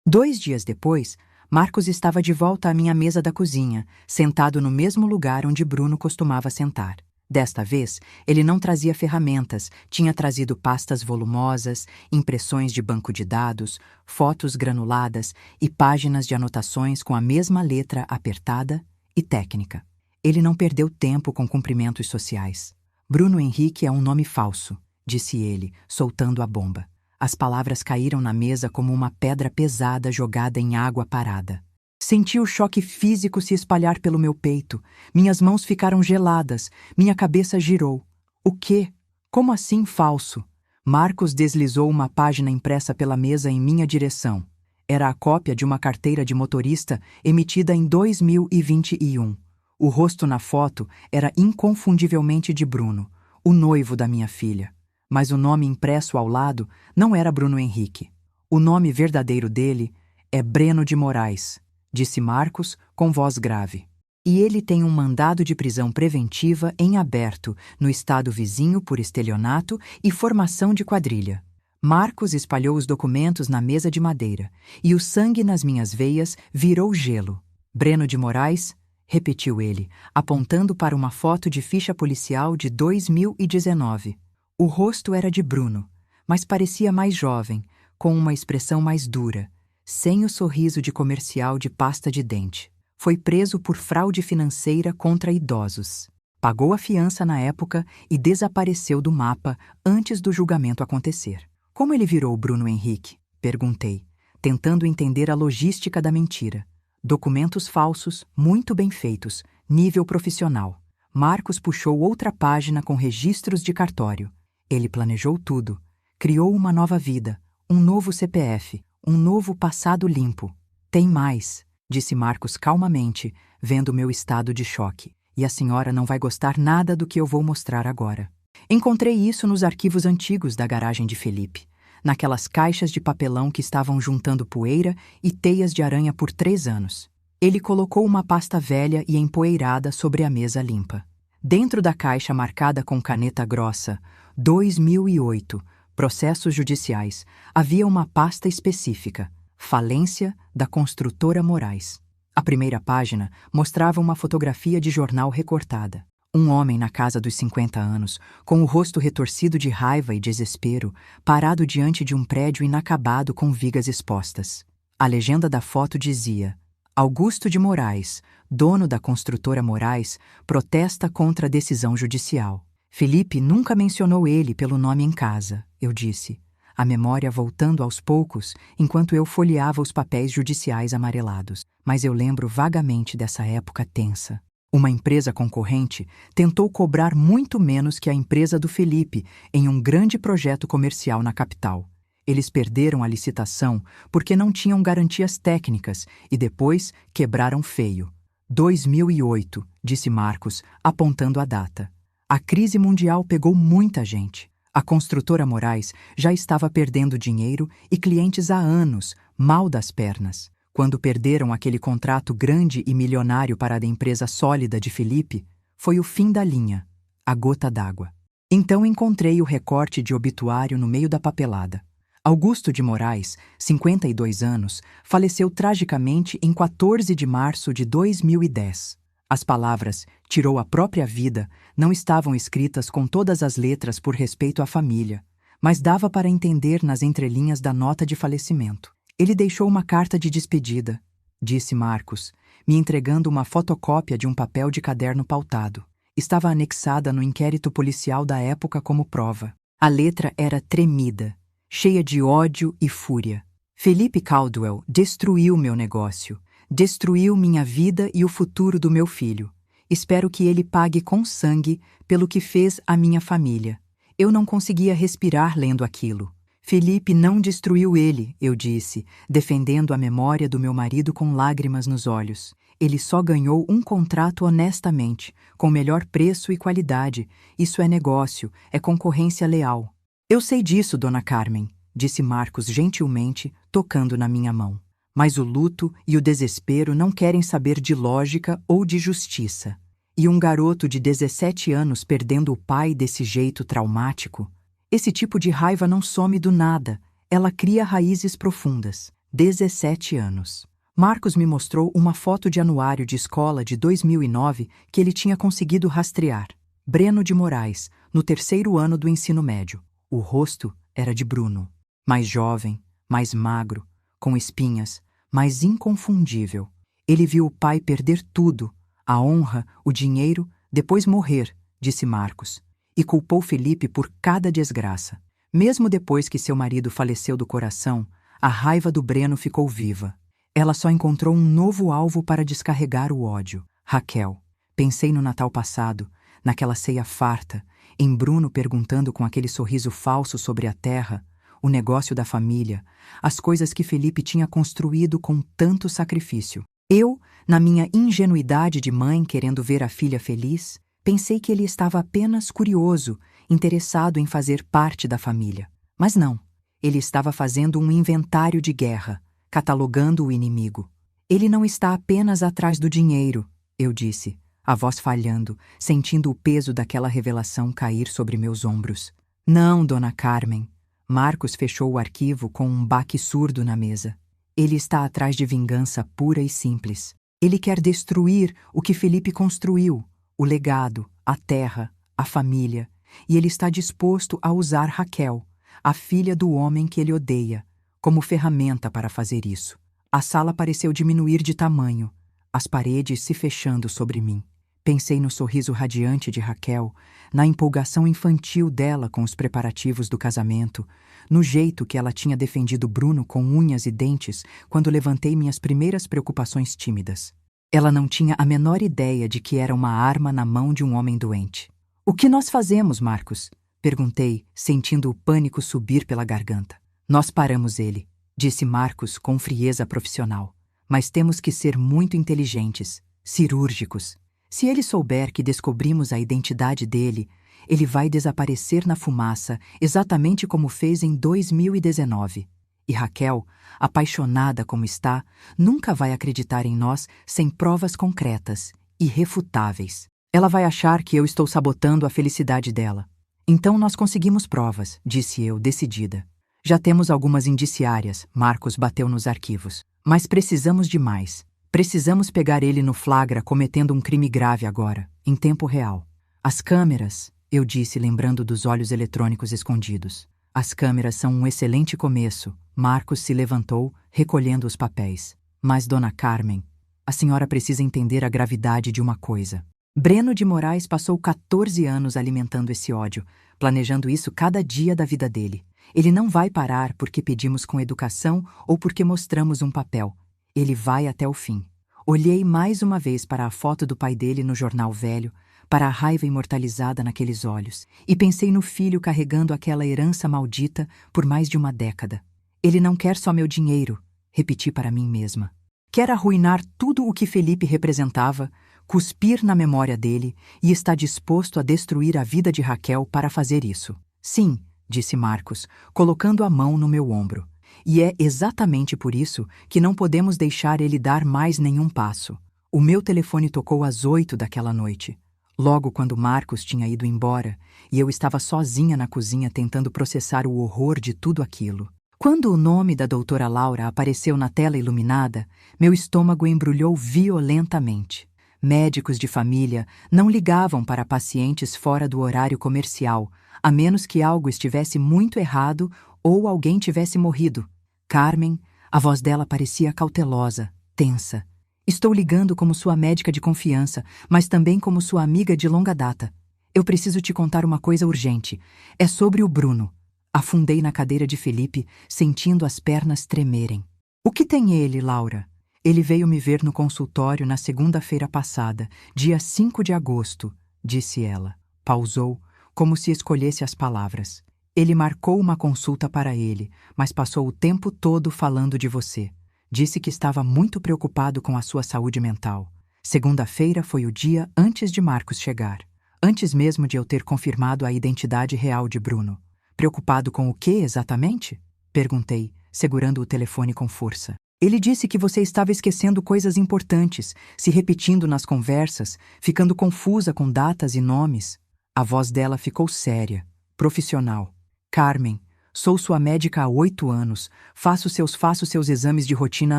2 dias depois, Marcos estava de volta à minha mesa da cozinha, sentado no mesmo lugar onde Bruno costumava sentar. Desta vez, ele não trazia ferramentas, tinha trazido pastas volumosas, impressões de banco de dados, fotos granuladas e páginas de anotações com a mesma letra apertada e técnica. Ele não perdeu tempo com cumprimentos sociais. Bruno Henrique é um nome falso, disse ele, soltando a bomba. As palavras caíram na mesa como uma pedra pesada jogada em água parada. Senti o choque físico se espalhar pelo meu peito. Minhas mãos ficaram geladas. Minha cabeça girou. O quê? Como assim falso? Marcos deslizou uma página impressa pela mesa em minha direção. Era a cópia de uma carteira de motorista emitida em 2021. O rosto na foto era inconfundivelmente de Bruno, o noivo da minha filha. Mas o nome impresso ao lado não era Bruno Henrique. O nome verdadeiro dele é Breno de Moraes, disse Marcos com voz grave. E ele tem um mandado de prisão preventiva em aberto no estado vizinho por estelionato e formação de quadrilha. Marcos espalhou os documentos na mesa de madeira e o sangue nas minhas veias virou gelo. Breno de Moraes, repetiu ele, apontando para uma foto de ficha policial de 2019. O rosto era de Bruno, mas parecia mais jovem, com uma expressão mais dura, sem o sorriso de comercial de pasta de dente. Foi preso por fraude financeira contra idosos. Pagou a fiança na época e desapareceu do mapa antes do julgamento acontecer. Como ele virou Bruno Henrique? Perguntei, tentando entender a logística da mentira. Documentos falsos, muito bem feitos, nível profissional. Marcos puxou outra página com registros de cartório. Ele planejou tudo. Criou uma nova vida, um novo CPF, um novo passado limpo. Tem mais, disse Marcos calmamente, vendo meu estado de choque. E a senhora não vai gostar nada do que eu vou mostrar agora. Encontrei isso nos arquivos antigos da garagem de Felipe. naquelas caixas de papelão que estavam juntando poeira e teias de aranha por 3 anos. Ele colocou uma pasta velha e empoeirada sobre a mesa limpa. Dentro da caixa marcada com caneta grossa, 2008, processos judiciais, havia uma pasta específica, falência da construtora Moraes. A primeira página mostrava uma fotografia de jornal recortada. Um homem na casa dos 50 anos, com o rosto retorcido de raiva e desespero, parado diante de um prédio inacabado com vigas expostas. A legenda da foto dizia: Augusto de Moraes, dono da construtora Moraes, protesta contra a decisão judicial. Felipe nunca mencionou ele pelo nome em casa, eu disse, a memória voltando aos poucos enquanto eu folheava os papéis judiciais amarelados. Mas eu lembro vagamente dessa época tensa. Uma empresa concorrente tentou cobrar muito menos que a empresa do Felipe em um grande projeto comercial na capital. Eles perderam a licitação porque não tinham garantias técnicas e depois quebraram feio. 2008, disse Marcos, apontando a data. A crise mundial pegou muita gente. A construtora Moraes já estava perdendo dinheiro e clientes há anos, mal das pernas. Quando perderam aquele contrato grande e milionário para a empresa sólida de Felipe, foi o fim da linha, a gota d'água. Então encontrei o recorte de obituário no meio da papelada. Augusto de Moraes, 52 anos, faleceu tragicamente em 14 de março de 2010. As palavras "tirou a própria vida" não estavam escritas com todas as letras por respeito à família, mas dava para entender nas entrelinhas da nota de falecimento. Ele deixou uma carta de despedida, disse Marcos, me entregando uma fotocópia de um papel de caderno pautado. Estava anexada no inquérito policial da época como prova. A letra era tremida, cheia de ódio e fúria. Felipe Caldwell destruiu meu negócio, destruiu minha vida e o futuro do meu filho. Espero que ele pague com sangue pelo que fez à minha família. Eu não conseguia respirar lendo aquilo. Felipe não destruiu ele, eu disse, defendendo a memória do meu marido com lágrimas nos olhos. Ele só ganhou um contrato honestamente, com melhor preço e qualidade. Isso é negócio, é concorrência leal. Eu sei disso, Dona Carmen, disse Marcos gentilmente, tocando na minha mão. Mas o luto e o desespero não querem saber de lógica ou de justiça. E um garoto de 17 anos perdendo o pai desse jeito traumático? Esse tipo de raiva não some do nada, ela cria raízes profundas. 17 anos. Marcos me mostrou uma foto de anuário de escola de 2009 que ele tinha conseguido rastrear. Breno de Moraes, no 3º ano do ensino médio. O rosto era de Bruno. Mais jovem, mais magro, com espinhas, mas inconfundível. Ele viu o pai perder tudo, a honra, o dinheiro, depois morrer, disse Marcos. E culpou Felipe por cada desgraça. Mesmo depois que seu marido faleceu do coração, a raiva do Breno ficou viva. Ela só encontrou um novo alvo para descarregar o ódio. Raquel. Pensei no Natal passado, naquela ceia farta, em Bruno perguntando com aquele sorriso falso sobre a terra, o negócio da família, as coisas que Felipe tinha construído com tanto sacrifício. Eu, na minha ingenuidade de mãe querendo ver a filha feliz, pensei que ele estava apenas curioso, interessado em fazer parte da família. Mas não, ele estava fazendo um inventário de guerra, catalogando o inimigo. Ele não está apenas atrás do dinheiro, eu disse, a voz falhando, sentindo o peso daquela revelação cair sobre meus ombros. Não, Dona Carmen. Marcos fechou o arquivo com um baque surdo na mesa. Ele está atrás de vingança pura e simples. Ele quer destruir o que Felipe construiu, o legado, a terra, a família, e ele está disposto a usar Raquel, a filha do homem que ele odeia, como ferramenta para fazer isso. A sala pareceu diminuir de tamanho, as paredes se fechando sobre mim. Pensei no sorriso radiante de Raquel, na empolgação infantil dela com os preparativos do casamento, no jeito que ela tinha defendido Bruno com unhas e dentes quando levantei minhas primeiras preocupações tímidas. Ela não tinha a menor ideia de que era uma arma na mão de um homem doente. O que nós fazemos, Marcos? Perguntei, sentindo o pânico subir pela garganta. Nós paramos ele, disse Marcos com frieza profissional. Mas temos que ser muito inteligentes, cirúrgicos. Se ele souber que descobrimos a identidade dele, Ele vai desaparecer na fumaça, exatamente como fez em 2019. E Raquel, apaixonada como está, nunca vai acreditar em nós sem provas concretas, irrefutáveis. Ela vai achar que eu estou sabotando a felicidade dela. Então nós conseguimos provas, disse eu, decidida. Já temos algumas indiciárias, Marcos bateu nos arquivos. Mas precisamos de mais. Precisamos pegar ele no flagra cometendo um crime grave agora, em tempo real. As câmeras, eu disse lembrando dos olhos eletrônicos escondidos. As câmeras são um excelente começo. Marcos se levantou, recolhendo os papéis. Mas, Dona Carmen, a senhora precisa entender a gravidade de uma coisa. Breno de Moraes passou 14 anos alimentando esse ódio, planejando isso cada dia da vida dele. Ele não vai parar porque pedimos com educação ou porque mostramos um papel. Ele vai até o fim. Olhei mais uma vez para a foto do pai dele no jornal velho, para a raiva imortalizada naqueles olhos, e pensei no filho carregando aquela herança maldita por mais de uma década. Ele não quer só meu dinheiro, repeti para mim mesma. Quer arruinar tudo o que Felipe representava, cuspir na memória dele e está disposto a destruir a vida de Raquel para fazer isso. Sim, disse Marcos, colocando a mão no meu ombro. E é exatamente por isso que não podemos deixar ele dar mais nenhum passo. O meu telefone tocou às 8 daquela noite. Logo quando Marcos tinha ido embora, e eu estava sozinha na cozinha tentando processar o horror de tudo aquilo. Quando o nome da doutora Laura apareceu na tela iluminada, meu estômago embrulhou violentamente. Médicos de família não ligavam para pacientes fora do horário comercial, a menos que algo estivesse muito errado ou alguém tivesse morrido. Carmen, a voz dela parecia cautelosa, tensa. Estou ligando como sua médica de confiança, mas também como sua amiga de longa data. Eu preciso te contar uma coisa urgente. É sobre o Bruno. Afundei na cadeira de Felipe, sentindo as pernas tremerem. O que tem ele, Laura? Ele veio me ver no consultório na segunda-feira passada, dia 5 de agosto, disse ela. Pausou, como se escolhesse as palavras. Ele marcou uma consulta para ele, mas passou o tempo todo falando de você. Disse que estava muito preocupado com a sua saúde mental. Segunda-feira foi o dia antes de Marcos chegar. Antes mesmo de eu ter confirmado a identidade real de Bruno. Preocupado com o que exatamente? Perguntei, segurando o telefone com força. Ele disse que você estava esquecendo coisas importantes, se repetindo nas conversas, ficando confusa com datas e nomes. A voz dela ficou séria, profissional. Carmen, sou sua médica há 8 anos, faço seus exames de rotina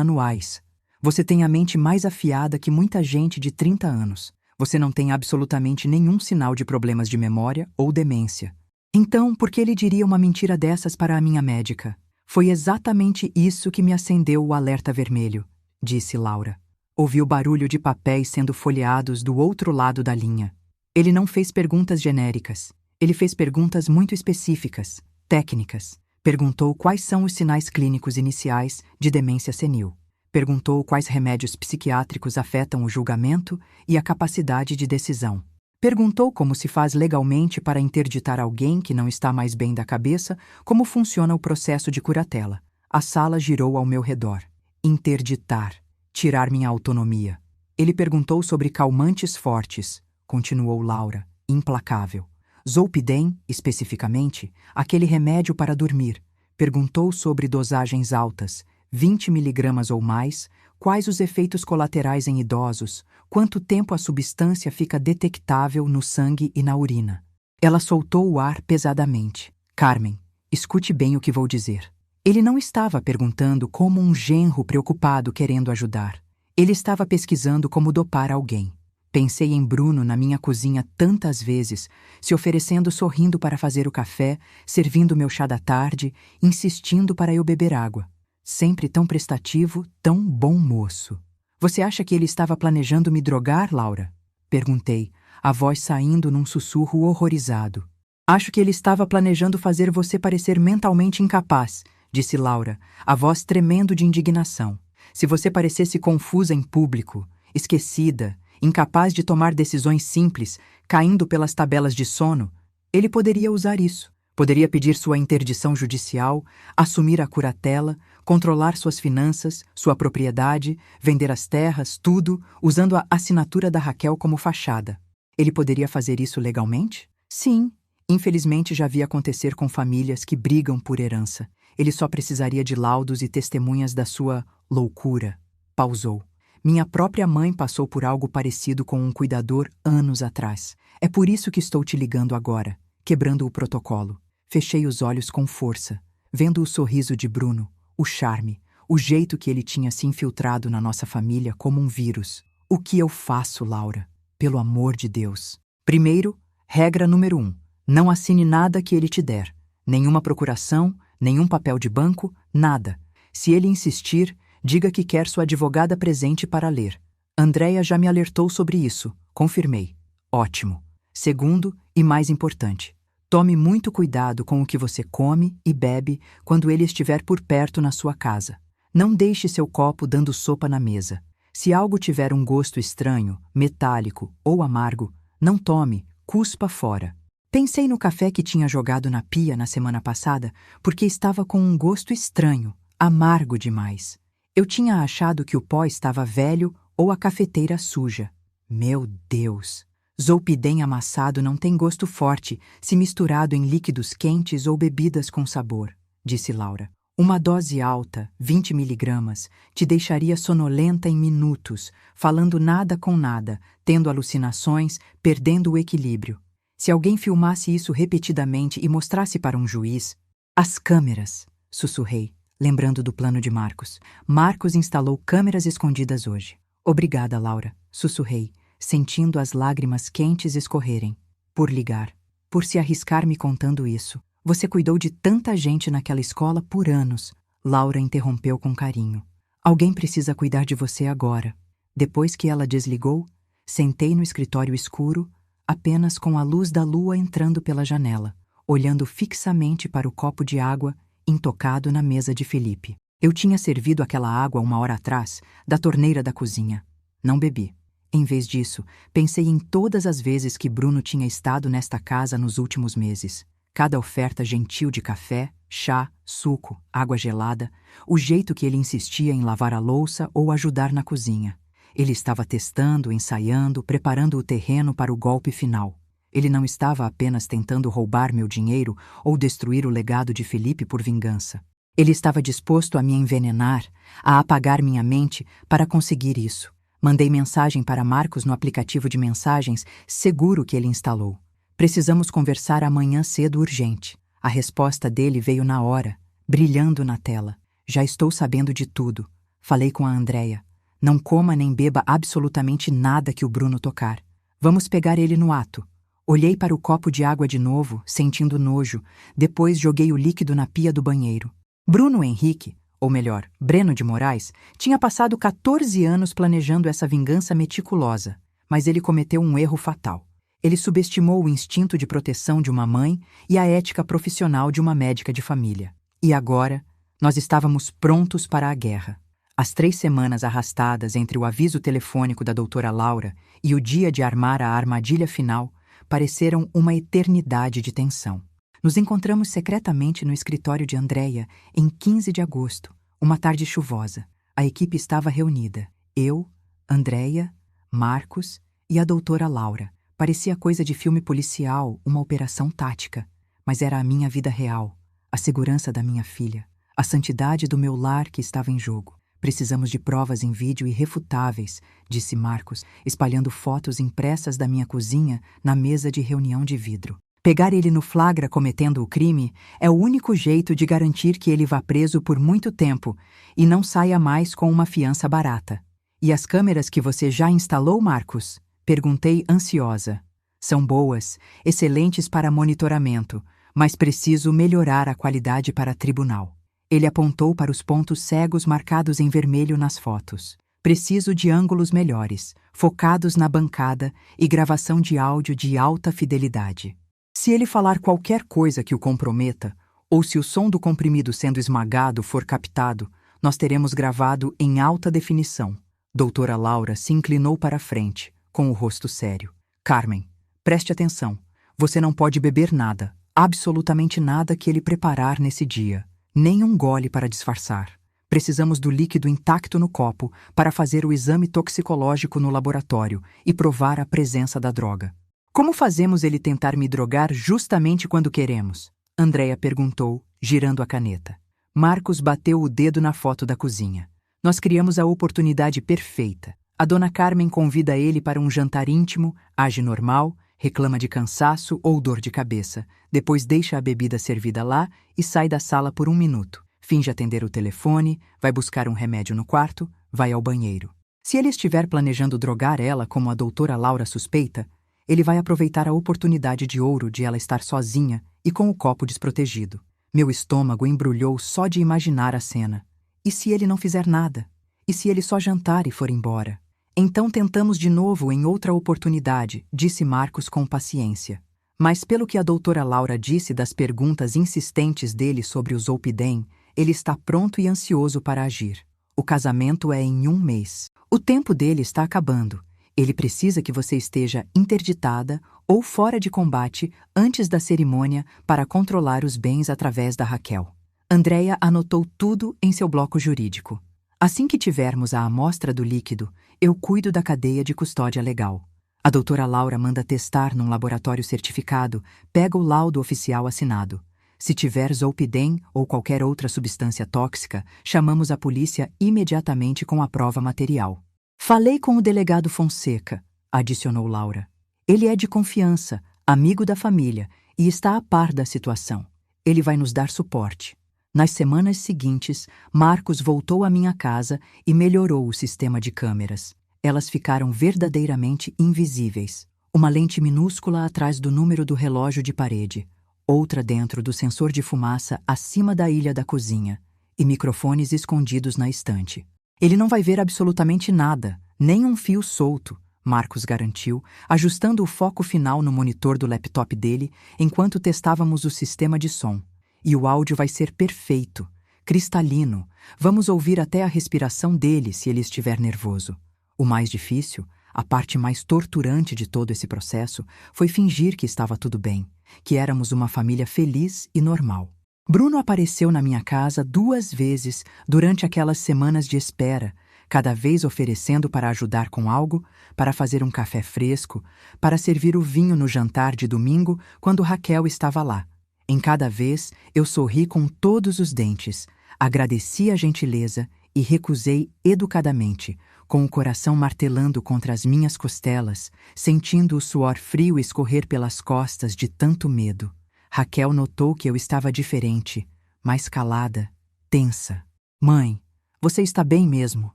anuais. Você tem a mente mais afiada que muita gente de 30 anos. Você não tem absolutamente nenhum sinal de problemas de memória ou demência. Então, por que ele diria uma mentira dessas para a minha médica? Foi exatamente isso que me acendeu o alerta vermelho, disse Laura. Ouvi o barulho de papéis sendo folheados do outro lado da linha. Ele não fez perguntas genéricas. Ele fez perguntas muito específicas, técnicas. Perguntou quais são os sinais clínicos iniciais de demência senil. Perguntou quais remédios psiquiátricos afetam o julgamento e a capacidade de decisão. Perguntou como se faz legalmente para interditar alguém que não está mais bem da cabeça, como funciona o processo de curatela. A sala girou ao meu redor. Interditar. Tirar minha autonomia. Ele perguntou sobre calmantes fortes, continuou Laura, implacável. Zolpidem, especificamente, aquele remédio para dormir. Perguntou sobre dosagens altas, 20 miligramas ou mais, quais os efeitos colaterais em idosos, quanto tempo a substância fica detectável no sangue e na urina. Ela soltou o ar pesadamente. Carmen, escute bem o que vou dizer. Ele não estava perguntando como um genro preocupado querendo ajudar. Ele estava pesquisando como dopar alguém. Pensei em Bruno na minha cozinha tantas vezes, se oferecendo sorrindo para fazer o café, servindo meu chá da tarde, insistindo para eu beber água. Sempre tão prestativo, tão bom moço. Você acha que ele estava planejando me drogar, Laura? Perguntei, a voz saindo num sussurro horrorizado. Acho que ele estava planejando fazer você parecer mentalmente incapaz, disse Laura, a voz tremendo de indignação. Se você parecesse confusa em público, esquecida, incapaz de tomar decisões simples, caindo pelas tabelas de sono, ele poderia usar isso. Poderia pedir sua interdição judicial, assumir a curatela, controlar suas finanças, sua propriedade, vender as terras, tudo, usando a assinatura da Raquel como fachada. Ele poderia fazer isso legalmente? Sim, infelizmente já vi acontecer com famílias que brigam por herança. Ele só precisaria de laudos e testemunhas da sua loucura. Pausou. Minha própria mãe passou por algo parecido com um cuidador anos atrás. É por isso que estou te ligando agora, quebrando o protocolo. Fechei os olhos com força, vendo o sorriso de Bruno, o charme, o jeito que ele tinha se infiltrado na nossa família como um vírus. O que eu faço, Laura? Pelo amor de Deus. Primeiro, regra número 1. Não assine nada que ele te der. Nenhuma procuração, nenhum papel de banco, nada. Se ele insistir, diga que quer sua advogada presente para ler. Andréia já me alertou sobre isso. Confirmei. Ótimo. Segundo, e mais importante, tome muito cuidado com o que você come e bebe quando ele estiver por perto na sua casa. Não deixe seu copo dando sopa na mesa. Se algo tiver um gosto estranho, metálico ou amargo, não tome, cuspa fora. Pensei no café que tinha jogado na pia na semana passada porque estava com um gosto estranho, amargo demais. Eu tinha achado que o pó estava velho ou a cafeteira suja. Meu Deus! Zolpidem amassado não tem gosto forte se misturado em líquidos quentes ou bebidas com sabor, disse Laura. Uma dose alta, 20 miligramas, te deixaria sonolenta em minutos, falando nada com nada, tendo alucinações, perdendo o equilíbrio. Se alguém filmasse isso repetidamente e mostrasse para um juiz... As câmeras, sussurrei, lembrando do plano de Marcos. Marcos instalou câmeras escondidas hoje. Obrigada, Laura, sussurrei, sentindo as lágrimas quentes escorrerem. Por ligar, por se arriscar me contando isso. Você cuidou de tanta gente naquela escola por anos. Laura interrompeu com carinho. Alguém precisa cuidar de você agora. Depois que ela desligou, sentei no escritório escuro, apenas com a luz da lua entrando pela janela, olhando fixamente para o copo de água intocado na mesa de Felipe. Eu tinha servido aquela água 1 hora atrás, da torneira da cozinha. Não bebi. Em vez disso, pensei em todas as vezes que Bruno tinha estado nesta casa nos últimos meses. Cada oferta gentil de café, chá, suco, água gelada, o jeito que ele insistia em lavar a louça ou ajudar na cozinha. Ele estava testando, ensaiando, preparando o terreno para o golpe final. Ele não estava apenas tentando roubar meu dinheiro ou destruir o legado de Felipe por vingança. Ele estava disposto a me envenenar, a apagar minha mente para conseguir isso. Mandei mensagem para Marcos no aplicativo de mensagens seguro que ele instalou. Precisamos conversar amanhã cedo urgente. A resposta dele veio na hora, brilhando na tela. Já estou sabendo de tudo. Falei com a Andréia. Não coma nem beba absolutamente nada que o Bruno tocar. Vamos pegar ele no ato. Olhei para o copo de água de novo, sentindo nojo. Depois joguei o líquido na pia do banheiro. Bruno Henrique, ou melhor, Breno de Moraes, tinha passado 14 anos planejando essa vingança meticulosa, mas ele cometeu um erro fatal. Ele subestimou o instinto de proteção de uma mãe e a ética profissional de uma médica de família. E agora, nós estávamos prontos para a guerra. As 3 semanas arrastadas entre o aviso telefônico da doutora Laura e o dia de armar a armadilha final pareceram uma eternidade de tensão. Nos encontramos secretamente no escritório de Andréia em 15 de agosto, uma tarde chuvosa. A equipe estava reunida. Eu, Andréia, Marcos e a doutora Laura. Parecia coisa de filme policial, uma operação tática, mas era a minha vida real, a segurança da minha filha, a santidade do meu lar que estava em jogo. Precisamos de provas em vídeo irrefutáveis, disse Marcos, espalhando fotos impressas da minha cozinha na mesa de reunião de vidro. Pegar ele no flagra cometendo o crime é o único jeito de garantir que ele vá preso por muito tempo e não saia mais com uma fiança barata. E as câmeras que você já instalou, Marcos? Perguntei ansiosa. São boas, excelentes para monitoramento, mas preciso melhorar a qualidade para tribunal. Ele apontou para os pontos cegos marcados em vermelho nas fotos. Preciso de ângulos melhores, focados na bancada e gravação de áudio de alta fidelidade. Se ele falar qualquer coisa que o comprometa, ou se o som do comprimido sendo esmagado for captado, nós teremos gravado em alta definição. Doutora Laura se inclinou para a frente, com o rosto sério. Carmen, preste atenção. Você não pode beber nada, absolutamente nada que ele preparar nesse dia. Nem um gole para disfarçar. Precisamos do líquido intacto no copo para fazer o exame toxicológico no laboratório e provar a presença da droga. Como fazemos ele tentar me drogar justamente quando queremos? Andréia perguntou, girando a caneta. Marcos bateu o dedo na foto da cozinha. Nós criamos a oportunidade perfeita. A dona Carmen convida ele para um jantar íntimo, age normal, reclama de cansaço ou dor de cabeça, depois deixa a bebida servida lá e sai da sala por 1 minuto. Finge atender o telefone, vai buscar um remédio no quarto, vai ao banheiro. Se ele estiver planejando drogar ela como a doutora Laura suspeita, ele vai aproveitar a oportunidade de ouro de ela estar sozinha e com o copo desprotegido. Meu estômago embrulhou só de imaginar a cena. E se ele não fizer nada? E se ele só jantar e for embora? Então tentamos de novo em outra oportunidade, disse Marcos com paciência. Mas pelo que a doutora Laura disse das perguntas insistentes dele sobre o Zolpidem, ele está pronto e ansioso para agir. O casamento é em 1 mês. O tempo dele está acabando. Ele precisa que você esteja interditada ou fora de combate antes da cerimônia para controlar os bens através da Raquel. Andréia anotou tudo em seu bloco jurídico. Assim que tivermos a amostra do líquido, eu cuido da cadeia de custódia legal. A doutora Laura manda testar num laboratório certificado, pega o laudo oficial assinado. Se tiver Zolpidem ou qualquer outra substância tóxica, chamamos a polícia imediatamente com a prova material. Falei com o delegado Fonseca, adicionou Laura. Ele é de confiança, amigo da família e está a par da situação. Ele vai nos dar suporte. Nas semanas seguintes, Marcos voltou à minha casa e melhorou o sistema de câmeras. Elas ficaram verdadeiramente invisíveis. Uma lente minúscula atrás do número do relógio de parede, outra dentro do sensor de fumaça acima da ilha da cozinha, e microfones escondidos na estante. Ele não vai ver absolutamente nada, nem um fio solto, Marcos garantiu, ajustando o foco final no monitor do laptop dele enquanto testávamos o sistema de som. E o áudio vai ser perfeito, cristalino. Vamos ouvir até a respiração dele se ele estiver nervoso. O mais difícil, a parte mais torturante de todo esse processo, foi fingir que estava tudo bem, que éramos uma família feliz e normal. Bruno apareceu na minha casa 2 vezes durante aquelas semanas de espera, cada vez oferecendo para ajudar com algo, para fazer um café fresco, para servir o vinho no jantar de domingo quando Raquel estava lá. Em cada vez, eu sorri com todos os dentes, agradeci a gentileza e recusei educadamente, com o coração martelando contra as minhas costelas, sentindo o suor frio escorrer pelas costas de tanto medo. Raquel notou que eu estava diferente, mais calada, tensa. Mãe, você está bem mesmo?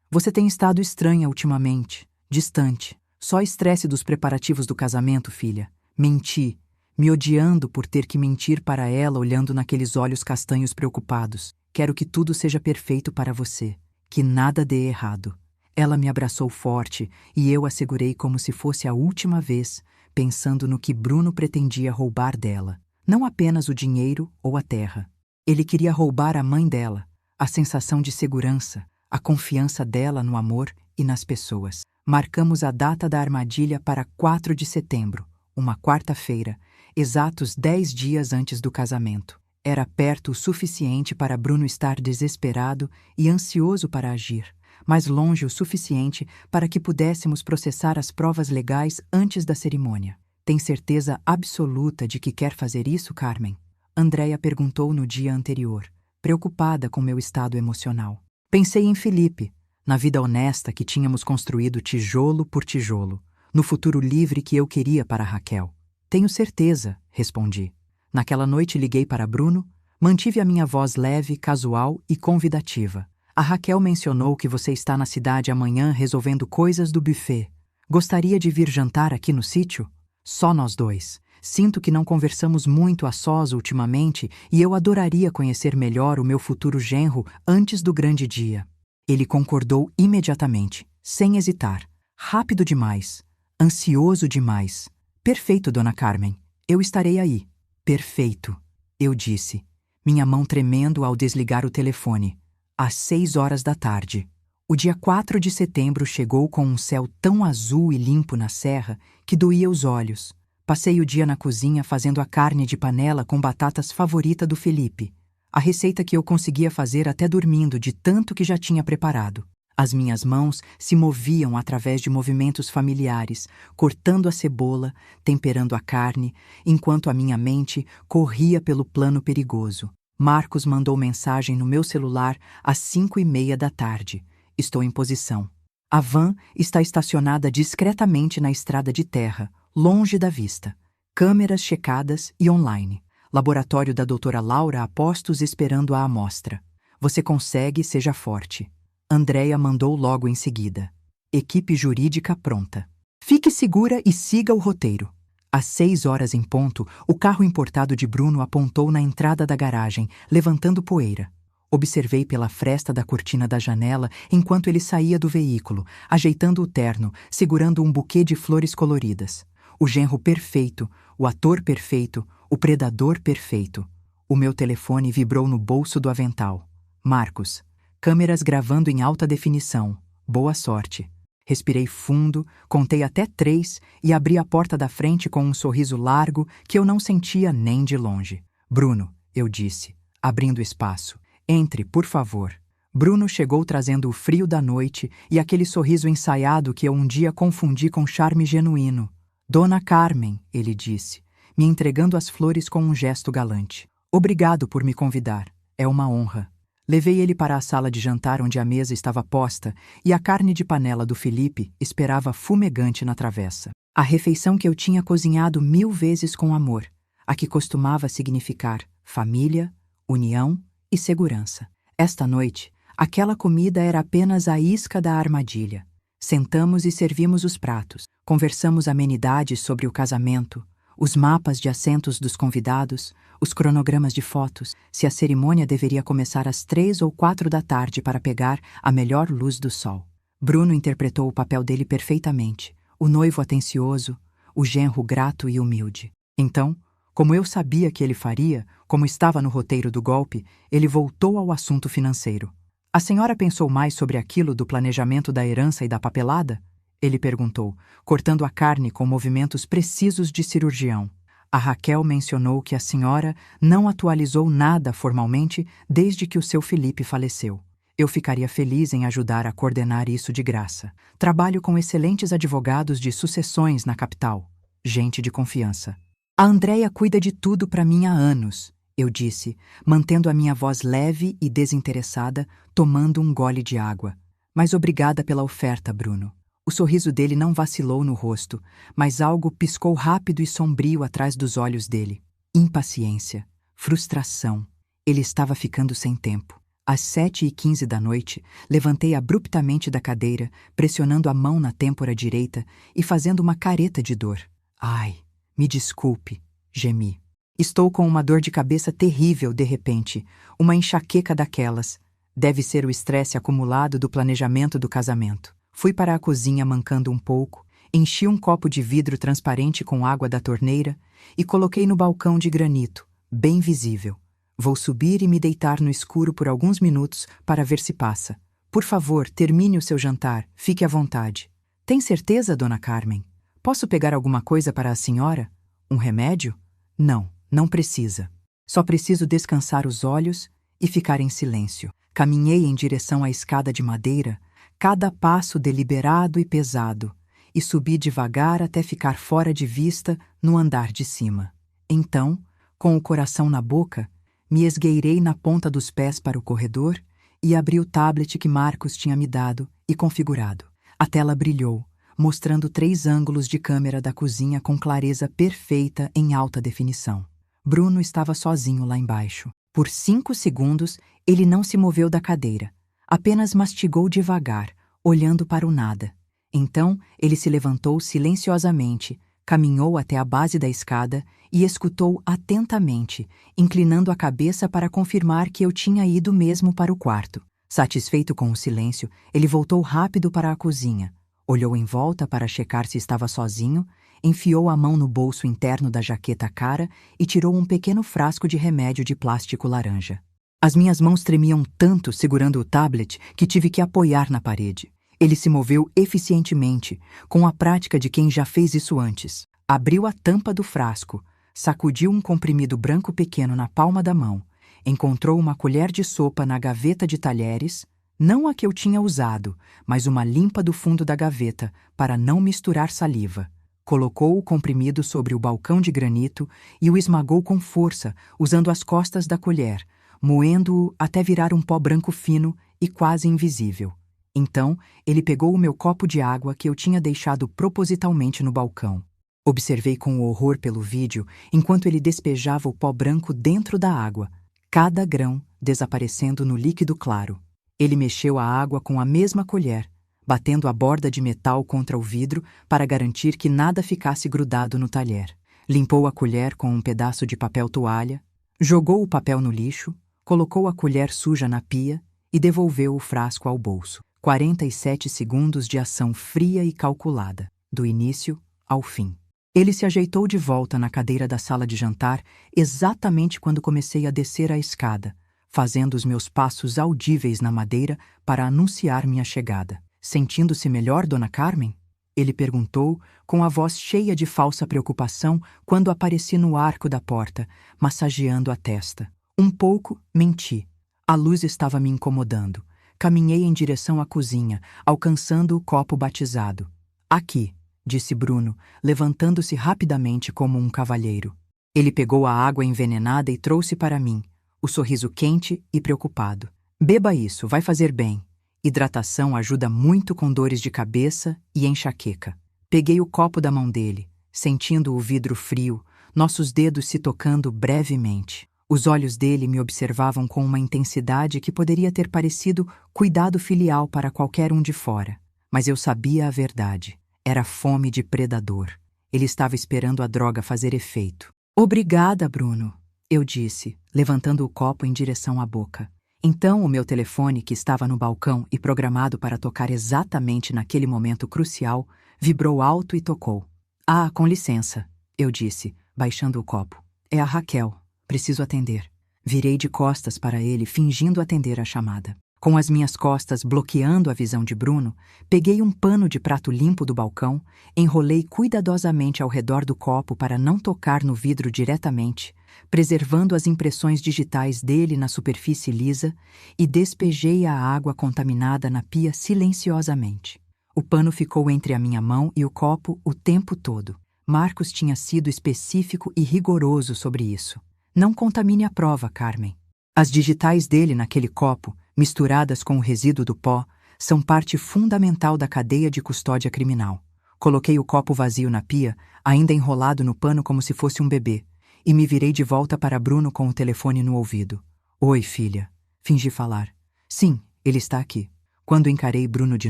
Você tem estado estranha ultimamente, distante. Só estresse dos preparativos do casamento, filha. Menti, me odiando por ter que mentir para ela olhando naqueles olhos castanhos preocupados. Quero que tudo seja perfeito para você, que nada dê errado. Ela me abraçou forte e eu a segurei como se fosse a última vez, pensando no que Bruno pretendia roubar dela. Não apenas o dinheiro ou a terra. Ele queria roubar a mãe dela, a sensação de segurança, a confiança dela no amor e nas pessoas. Marcamos a data da armadilha para 4 de setembro, uma quarta-feira, exatos 10 dias antes do casamento. Era perto o suficiente para Bruno estar desesperado e ansioso para agir, mas longe o suficiente para que pudéssemos processar as provas legais antes da cerimônia. Tem certeza absoluta de que quer fazer isso, Carmen? Andréia perguntou no dia anterior, preocupada com meu estado emocional. Pensei em Felipe, na vida honesta que tínhamos construído tijolo por tijolo, no futuro livre que eu queria para Raquel. Tenho certeza, respondi. Naquela noite liguei para Bruno, mantive a minha voz leve, casual e convidativa. A Raquel mencionou que você está na cidade amanhã resolvendo coisas do buffet. Gostaria de vir jantar aqui no sítio? Só nós dois. Sinto que não conversamos muito a sós ultimamente e eu adoraria conhecer melhor o meu futuro genro antes do grande dia. Ele concordou imediatamente, sem hesitar. Rápido demais. Ansioso demais. Perfeito, dona Carmen. Eu estarei aí. Perfeito, eu disse, minha mão tremendo ao desligar o telefone. Às 6 horas da tarde. O dia 4 de setembro chegou com um céu tão azul e limpo na serra que doía os olhos. Passei o dia na cozinha fazendo a carne de panela com batatas favorita do Felipe, a receita que eu conseguia fazer até dormindo de tanto que já tinha preparado. As minhas mãos se moviam através de movimentos familiares, cortando a cebola, temperando a carne, enquanto a minha mente corria pelo plano perigoso. Marcos mandou mensagem no meu celular às 5:30 da tarde. Estou em posição. A van está estacionada discretamente na estrada de terra, longe da vista. Câmeras checadas e online. Laboratório da doutora Laura a postos esperando a amostra. Você consegue, seja forte. Andréia mandou logo em seguida. Equipe jurídica pronta. Fique segura e siga o roteiro. Às 6 horas em ponto, o carro importado de Bruno apontou na entrada da garagem, levantando poeira. Observei pela fresta da cortina da janela enquanto ele saía do veículo, ajeitando o terno, segurando um buquê de flores coloridas. O genro perfeito, o ator perfeito, o predador perfeito. O meu telefone vibrou no bolso do avental. Marcos. Câmeras gravando em alta definição. Boa sorte. Respirei fundo, contei até 3 e abri a porta da frente com um sorriso largo que eu não sentia nem de longe. Bruno, eu disse, abrindo espaço. Entre, por favor. Bruno chegou trazendo o frio da noite e aquele sorriso ensaiado que eu um dia confundi com charme genuíno. Dona Carmen, ele disse, me entregando as flores com um gesto galante. Obrigado por me convidar. É uma honra. Levei ele para a sala de jantar onde a mesa estava posta e a carne de panela do Felipe esperava fumegante na travessa. A refeição que eu tinha cozinhado 1000 vezes com amor, a que costumava significar família, união e segurança. Esta noite, aquela comida era apenas a isca da armadilha. Sentamos e servimos os pratos. Conversamos amenidades sobre o casamento, os mapas de assentos dos convidados, os cronogramas de fotos, se a cerimônia deveria começar às 3 ou 4 da tarde para pegar a melhor luz do sol. Bruno interpretou o papel dele perfeitamente, o noivo atencioso, o genro grato e humilde. Então, como eu sabia que ele faria, como estava no roteiro do golpe, ele voltou ao assunto financeiro. A senhora pensou mais sobre aquilo do planejamento da herança e da papelada? Ele perguntou, cortando a carne com movimentos precisos de cirurgião. A Raquel mencionou que a senhora não atualizou nada formalmente desde que o seu Felipe faleceu. Eu ficaria feliz em ajudar a coordenar isso de graça. Trabalho com excelentes advogados de sucessões na capital. Gente de confiança. A Andréia cuida de tudo para mim há anos, eu disse, mantendo a minha voz leve e desinteressada, tomando um gole de água. Mas obrigada pela oferta, Bruno. O sorriso dele não vacilou no rosto, mas algo piscou rápido e sombrio atrás dos olhos dele. Impaciência, frustração. Ele estava ficando sem tempo. Às 7:15 da noite, levantei abruptamente da cadeira, pressionando a mão na têmpora direita e fazendo uma careta de dor. Ai, me desculpe, gemi. Estou com uma dor de cabeça terrível de repente, uma enxaqueca daquelas. Deve ser o estresse acumulado do planejamento do casamento. Fui para a cozinha mancando um pouco, enchi um copo de vidro transparente com água da torneira e coloquei no balcão de granito, bem visível. Vou subir e me deitar no escuro por alguns minutos para ver se passa. Por favor, termine o seu jantar, fique à vontade. Tem certeza, Dona Carmen? Posso pegar alguma coisa para a senhora? Um remédio? Não, não precisa. Só preciso descansar os olhos e ficar em silêncio. Caminhei em direção à escada de madeira, cada passo deliberado e pesado, e subi devagar até ficar fora de vista no andar de cima. Então, com o coração na boca, me esgueirei na ponta dos pés para o corredor e abri o tablet que Marcos tinha me dado e configurado. A tela brilhou, mostrando 3 ângulos de câmera da cozinha com clareza perfeita em alta definição. Bruno estava sozinho lá embaixo. Por 5 segundos, ele não se moveu da cadeira. Apenas mastigou devagar, olhando para o nada. Então, ele se levantou silenciosamente, caminhou até a base da escada e escutou atentamente, inclinando a cabeça para confirmar que eu tinha ido mesmo para o quarto. Satisfeito com o silêncio, ele voltou rápido para a cozinha, olhou em volta para checar se estava sozinho, enfiou a mão no bolso interno da jaqueta cara e tirou um pequeno frasco de remédio de plástico laranja. As minhas mãos tremiam tanto segurando o tablet que tive que apoiar na parede. Ele se moveu eficientemente, com a prática de quem já fez isso antes. Abriu a tampa do frasco, sacudiu um comprimido branco pequeno na palma da mão, encontrou uma colher de sopa na gaveta de talheres, Não a que eu tinha usado, mas uma limpa do fundo da gaveta, para não misturar saliva. Colocou o comprimido sobre o balcão de granito e o esmagou com força, usando as costas da colher, moendo-o até virar um pó branco fino e quase invisível. Então, ele pegou o meu copo de água que eu tinha deixado propositalmente no balcão. Observei com horror pelo vídeo enquanto ele despejava o pó branco dentro da água, cada grão desaparecendo no líquido claro. Ele mexeu a água com a mesma colher, batendo a borda de metal contra o vidro para garantir que nada ficasse grudado no talher. Limpou a colher com um pedaço de papel toalha, jogou o papel no lixo, colocou a colher suja na pia e devolveu o frasco ao bolso. 47 segundos de ação fria e calculada, do início ao fim. Ele se ajeitou de volta na cadeira da sala de jantar exatamente quando comecei a descer a escada, fazendo os meus passos audíveis na madeira para anunciar minha chegada. Sentindo-se melhor, Dona Carmen? Ele perguntou, com a voz cheia de falsa preocupação, quando apareci no arco da porta, massageando a testa. Um pouco, menti. A luz estava me incomodando. Caminhei em direção à cozinha, alcançando o copo batizado. Aqui, disse Bruno, levantando-se rapidamente como um cavalheiro. Ele pegou a água envenenada e trouxe para mim, o sorriso quente e preocupado. Beba isso, vai fazer bem. Hidratação ajuda muito com dores de cabeça e enxaqueca. Peguei o copo da mão dele, sentindo o vidro frio, nossos dedos se tocando brevemente. Os olhos dele me observavam com uma intensidade que poderia ter parecido cuidado filial para qualquer um de fora. Mas eu sabia a verdade. Era fome de predador. Ele estava esperando a droga fazer efeito. Obrigada, Bruno, eu disse, levantando o copo em direção à boca. Então o meu telefone, que estava no balcão e programado para tocar exatamente naquele momento crucial, vibrou alto e tocou. Ah, com licença, eu disse, baixando o copo. É a Raquel. Preciso atender. Virei de costas para ele, fingindo atender a chamada. Com as minhas costas bloqueando a visão de Bruno, peguei um pano de prato limpo do balcão, enrolei cuidadosamente ao redor do copo para não tocar no vidro diretamente, preservando as impressões digitais dele na superfície lisa, e despejei a água contaminada na pia silenciosamente. O pano ficou entre a minha mão e o copo o tempo todo. Marcos tinha sido específico e rigoroso sobre isso. Não contamine a prova, Carmen. As digitais dele naquele copo, misturadas com o resíduo do pó, são parte fundamental da cadeia de custódia criminal. Coloquei o copo vazio na pia, ainda enrolado no pano como se fosse um bebê, e me virei de volta para Bruno com o telefone no ouvido. Oi, filha. Fingi falar. Sim, ele está aqui. Quando encarei Bruno de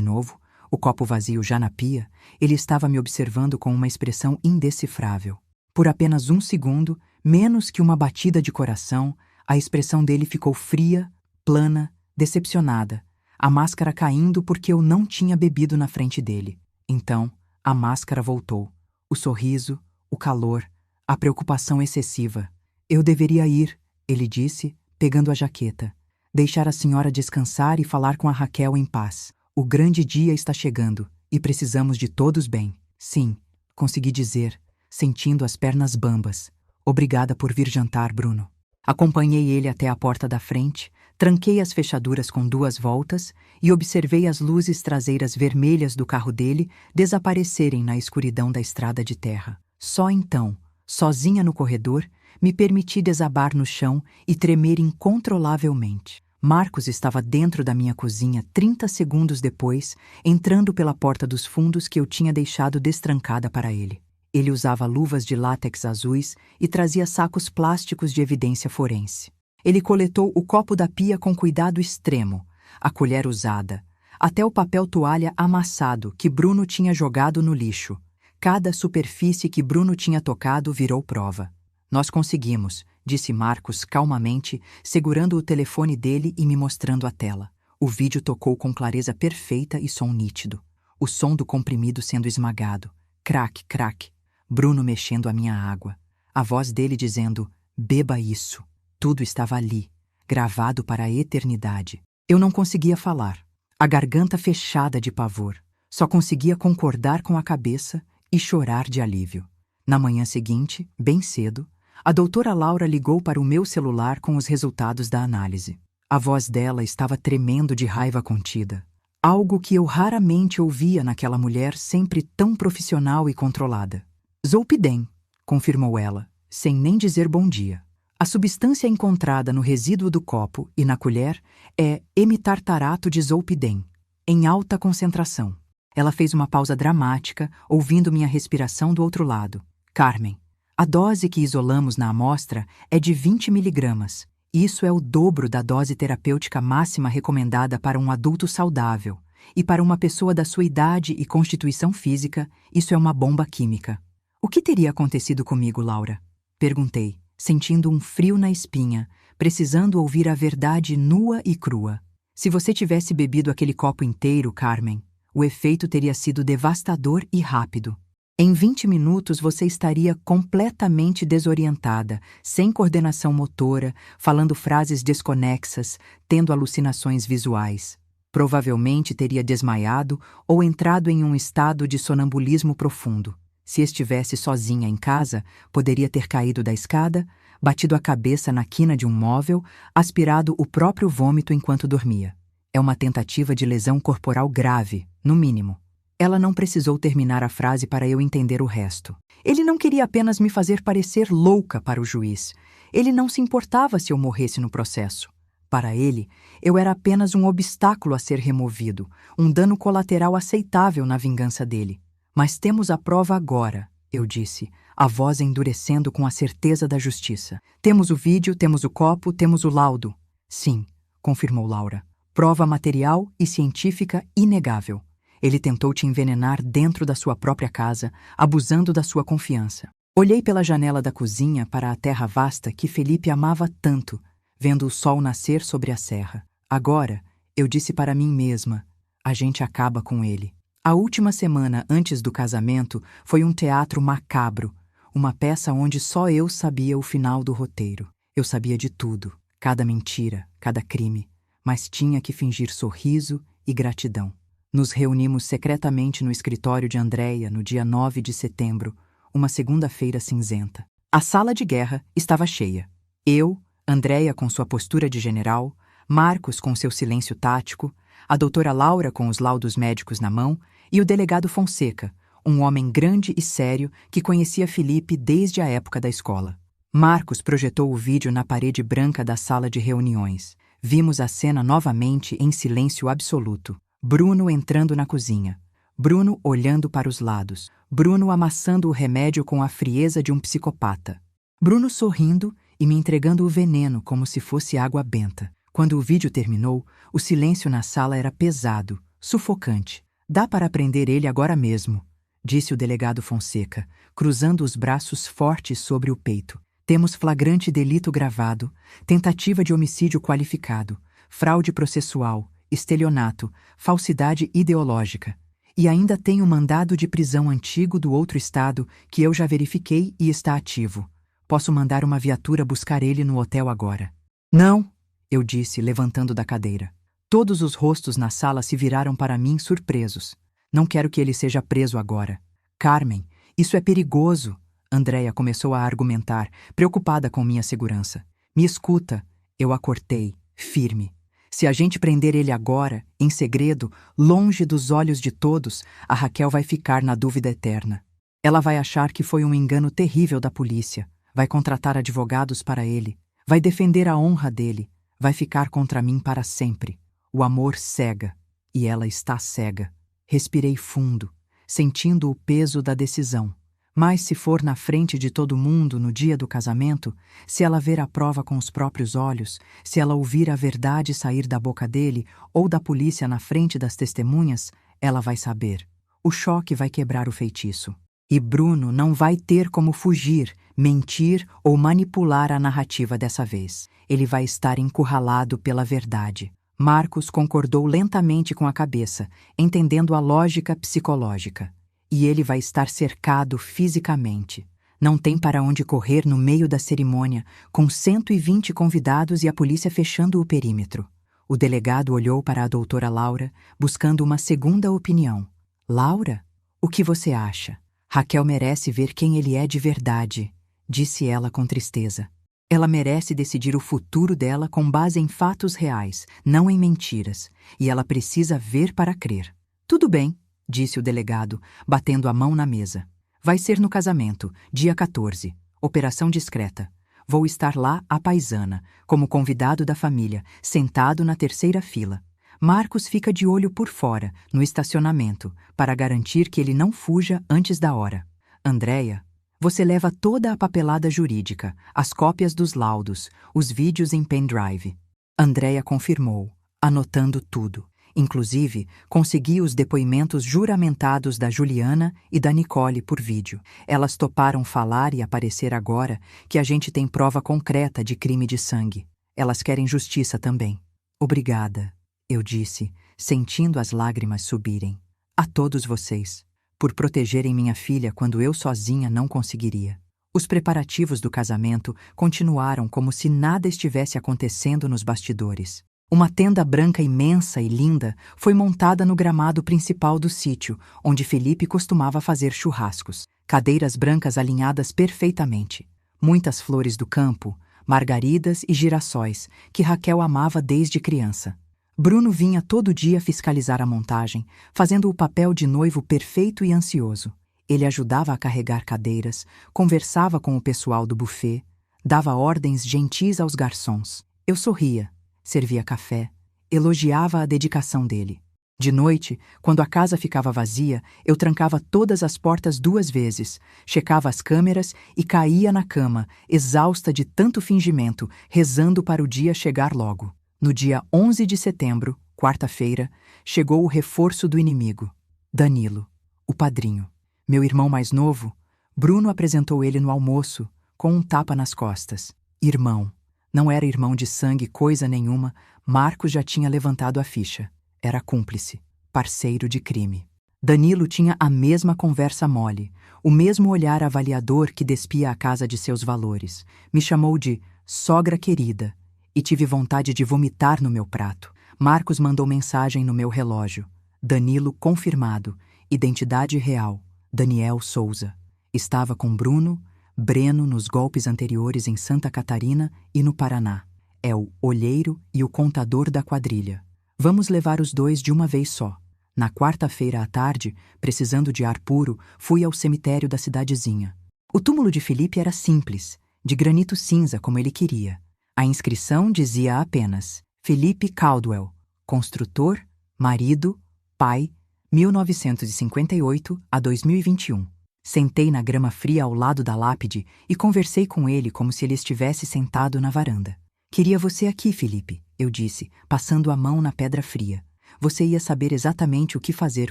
novo, o copo vazio já na pia, ele estava me observando com uma expressão indecifrável. Por apenas um segundo, menos que uma batida de coração, a expressão dele ficou fria, plana, decepcionada, a máscara caindo porque eu não tinha bebido na frente dele. Então, a máscara voltou. O sorriso, o calor, a preocupação excessiva. Eu deveria ir, ele disse, pegando a jaqueta. Deixar a senhora descansar e falar com a Raquel em paz. O grande dia está chegando e precisamos de todos bem. Sim, consegui dizer, sentindo as pernas bambas. Obrigada por vir jantar, Bruno. Acompanhei ele até a porta da frente, tranquei as fechaduras com 2 voltas e observei as luzes traseiras vermelhas do carro dele desaparecerem na escuridão da estrada de terra. Só então, sozinha no corredor, me permiti desabar no chão e tremer incontrolavelmente. Marcos estava dentro da minha cozinha 30 segundos depois, entrando pela porta dos fundos que eu tinha deixado destrancada para ele. Ele usava luvas de látex azuis e trazia sacos plásticos de evidência forense. Ele coletou o copo da pia com cuidado extremo, a colher usada, até o papel toalha amassado que Bruno tinha jogado no lixo. Cada superfície que Bruno tinha tocado virou prova. Nós conseguimos, disse Marcos calmamente, segurando o telefone dele e me mostrando a tela. O vídeo tocou com clareza perfeita e som nítido. O som do comprimido sendo esmagado. Crack, crack. Bruno mexendo a minha água. A voz dele dizendo, beba isso. Tudo estava ali, gravado para a eternidade. Eu não conseguia falar. A garganta fechada de pavor. Só conseguia concordar com a cabeça e chorar de alívio. Na manhã seguinte, bem cedo, a doutora Laura ligou para o meu celular com os resultados da análise. A voz dela estava tremendo de raiva contida. Algo que eu raramente ouvia naquela mulher sempre tão profissional e controlada. Zolpidem, confirmou ela, sem nem dizer bom dia. A substância encontrada no resíduo do copo e na colher é hemitartarato de zolpidem, em alta concentração. Ela fez uma pausa dramática, ouvindo minha respiração do outro lado. Carmen, a dose que isolamos na amostra é de 20 miligramas. Isso é o dobro da dose terapêutica máxima recomendada para um adulto saudável. E para uma pessoa da sua idade e constituição física, isso é uma bomba química. O que teria acontecido comigo, Laura? Perguntei, sentindo um frio na espinha, precisando ouvir a verdade nua e crua. Se você tivesse bebido aquele copo inteiro, Carmen, o efeito teria sido devastador e rápido. Em 20 minutos você estaria completamente desorientada, sem coordenação motora, falando frases desconexas, tendo alucinações visuais. Provavelmente teria desmaiado ou entrado em um estado de sonambulismo profundo. Se estivesse sozinha em casa, poderia ter caído da escada, batido a cabeça na quina de um móvel, aspirado o próprio vômito enquanto dormia. É uma tentativa de lesão corporal grave, no mínimo. Ela não precisou terminar a frase para eu entender o resto. Ele não queria apenas me fazer parecer louca para o juiz. Ele não se importava se eu morresse no processo. Para ele, eu era apenas um obstáculo a ser removido, um dano colateral aceitável na vingança dele. Mas temos a prova agora, eu disse, a voz endurecendo com a certeza da justiça. Temos o vídeo, temos o copo, temos o laudo. Sim, confirmou Laura. Prova material e científica inegável. Ele tentou te envenenar dentro da sua própria casa, abusando da sua confiança. Olhei pela janela da cozinha para a terra vasta que Felipe amava tanto, vendo o sol nascer sobre a serra. Agora, eu disse para mim mesma, a gente acaba com ele. A última semana antes do casamento foi um teatro macabro, uma peça onde só eu sabia o final do roteiro. Eu sabia de tudo, cada mentira, cada crime, mas tinha que fingir sorriso e gratidão. Nos reunimos secretamente no escritório de Andréia no dia 9 de setembro, uma segunda-feira cinzenta. A sala de guerra estava cheia. Eu, Andréia com sua postura de general, Marcos com seu silêncio tático, a doutora Laura com os laudos médicos na mão e o delegado Fonseca, um homem grande e sério que conhecia Felipe desde a época da escola. Marcos projetou o vídeo na parede branca da sala de reuniões. Vimos a cena novamente em silêncio absoluto. Bruno entrando na cozinha. Bruno olhando para os lados. Bruno amassando o remédio com a frieza de um psicopata. Bruno sorrindo e me entregando o veneno como se fosse água benta. Quando o vídeo terminou, o silêncio na sala era pesado, sufocante. Dá para prender ele agora mesmo, disse o delegado Fonseca, cruzando os braços fortes sobre o peito. Temos flagrante delito gravado, tentativa de homicídio qualificado, fraude processual, estelionato, falsidade ideológica. E ainda tem o mandado de prisão antigo do outro estado que eu já verifiquei e está ativo. Posso mandar uma viatura buscar ele no hotel agora. Não, eu disse, levantando da cadeira. Todos os rostos na sala se viraram para mim surpresos. Não quero que ele seja preso agora. Carmen, isso é perigoso. Andréia começou a argumentar, preocupada com minha segurança. Me escuta, eu a cortei, firme. Se a gente prender ele agora, em segredo, longe dos olhos de todos, a Raquel vai ficar na dúvida eterna. Ela vai achar que foi um engano terrível da polícia, vai contratar advogados para ele, vai defender a honra dele, vai ficar contra mim para sempre. O amor cega, e ela está cega. Respirei fundo, sentindo o peso da decisão. Mas se for na frente de todo mundo no dia do casamento, se ela ver a prova com os próprios olhos, se ela ouvir a verdade sair da boca dele ou da polícia na frente das testemunhas, ela vai saber. O choque vai quebrar o feitiço. E Bruno não vai ter como fugir, mentir ou manipular a narrativa dessa vez. Ele vai estar encurralado pela verdade. Marcos concordou lentamente com a cabeça, entendendo a lógica psicológica. E ele vai estar cercado fisicamente. Não tem para onde correr no meio da cerimônia, com 120 convidados e a polícia fechando o perímetro. O delegado olhou para a doutora Laura, buscando uma segunda opinião. Laura, o que você acha? Raquel merece ver quem ele é de verdade, disse ela com tristeza. Ela merece decidir o futuro dela com base em fatos reais, não em mentiras, e ela precisa ver para crer. Tudo bem, disse o delegado, batendo a mão na mesa. Vai ser no casamento, dia 14. Operação discreta. Vou estar lá à paisana, como convidado da família, sentado na terceira fila. Marcos fica de olho por fora, no estacionamento, para garantir que ele não fuja antes da hora. Andréia, você leva toda a papelada jurídica, as cópias dos laudos, os vídeos em pendrive. Andréia confirmou, anotando tudo. Inclusive, consegui os depoimentos juramentados da Juliana e da Nicole por vídeo. Elas toparam falar e aparecer agora que a gente tem prova concreta de crime de sangue. Elas querem justiça também. Obrigada, eu disse, sentindo as lágrimas subirem. A todos vocês, por protegerem minha filha quando eu sozinha não conseguiria. Os preparativos do casamento continuaram como se nada estivesse acontecendo nos bastidores. Uma tenda branca imensa e linda foi montada no gramado principal do sítio, onde Felipe costumava fazer churrascos. Cadeiras brancas alinhadas perfeitamente. Muitas flores do campo, margaridas e girassóis, que Raquel amava desde criança. Bruno vinha todo dia fiscalizar a montagem, fazendo o papel de noivo perfeito e ansioso. Ele ajudava a carregar cadeiras, conversava com o pessoal do buffet, dava ordens gentis aos garçons. Eu sorria, servia café, elogiava a dedicação dele. De noite, quando a casa ficava vazia, eu trancava todas as portas 2 vezes, checava as câmeras e caía na cama, exausta de tanto fingimento, rezando para o dia chegar logo. No dia 11 de setembro, quarta-feira, chegou o reforço do inimigo. Danilo, o padrinho. Meu irmão mais novo, Bruno apresentou ele no almoço, com um tapa nas costas. Irmão. Não era irmão de sangue coisa nenhuma, Marcos já tinha levantado a ficha. Era cúmplice, parceiro de crime. Danilo tinha a mesma conversa mole, o mesmo olhar avaliador que despia a casa de seus valores. Me chamou de sogra querida e tive vontade de vomitar no meu prato. Marcos mandou mensagem no meu relógio. Danilo confirmado, identidade real, Daniel Souza. Estava com Bruno, Breno nos golpes anteriores em Santa Catarina e no Paraná. É o olheiro e o contador da quadrilha. Vamos levar os dois de uma vez só. Na quarta-feira à tarde, precisando de ar puro, fui ao cemitério da cidadezinha. O túmulo de Felipe era simples, de granito cinza como ele queria. A inscrição dizia apenas Felipe Caldwell, construtor, marido, pai, 1958 a 2021. Sentei na grama fria ao lado da lápide e conversei com ele como se ele estivesse sentado na varanda. Queria você aqui, Felipe, eu disse, passando a mão na pedra fria. Você ia saber exatamente o que fazer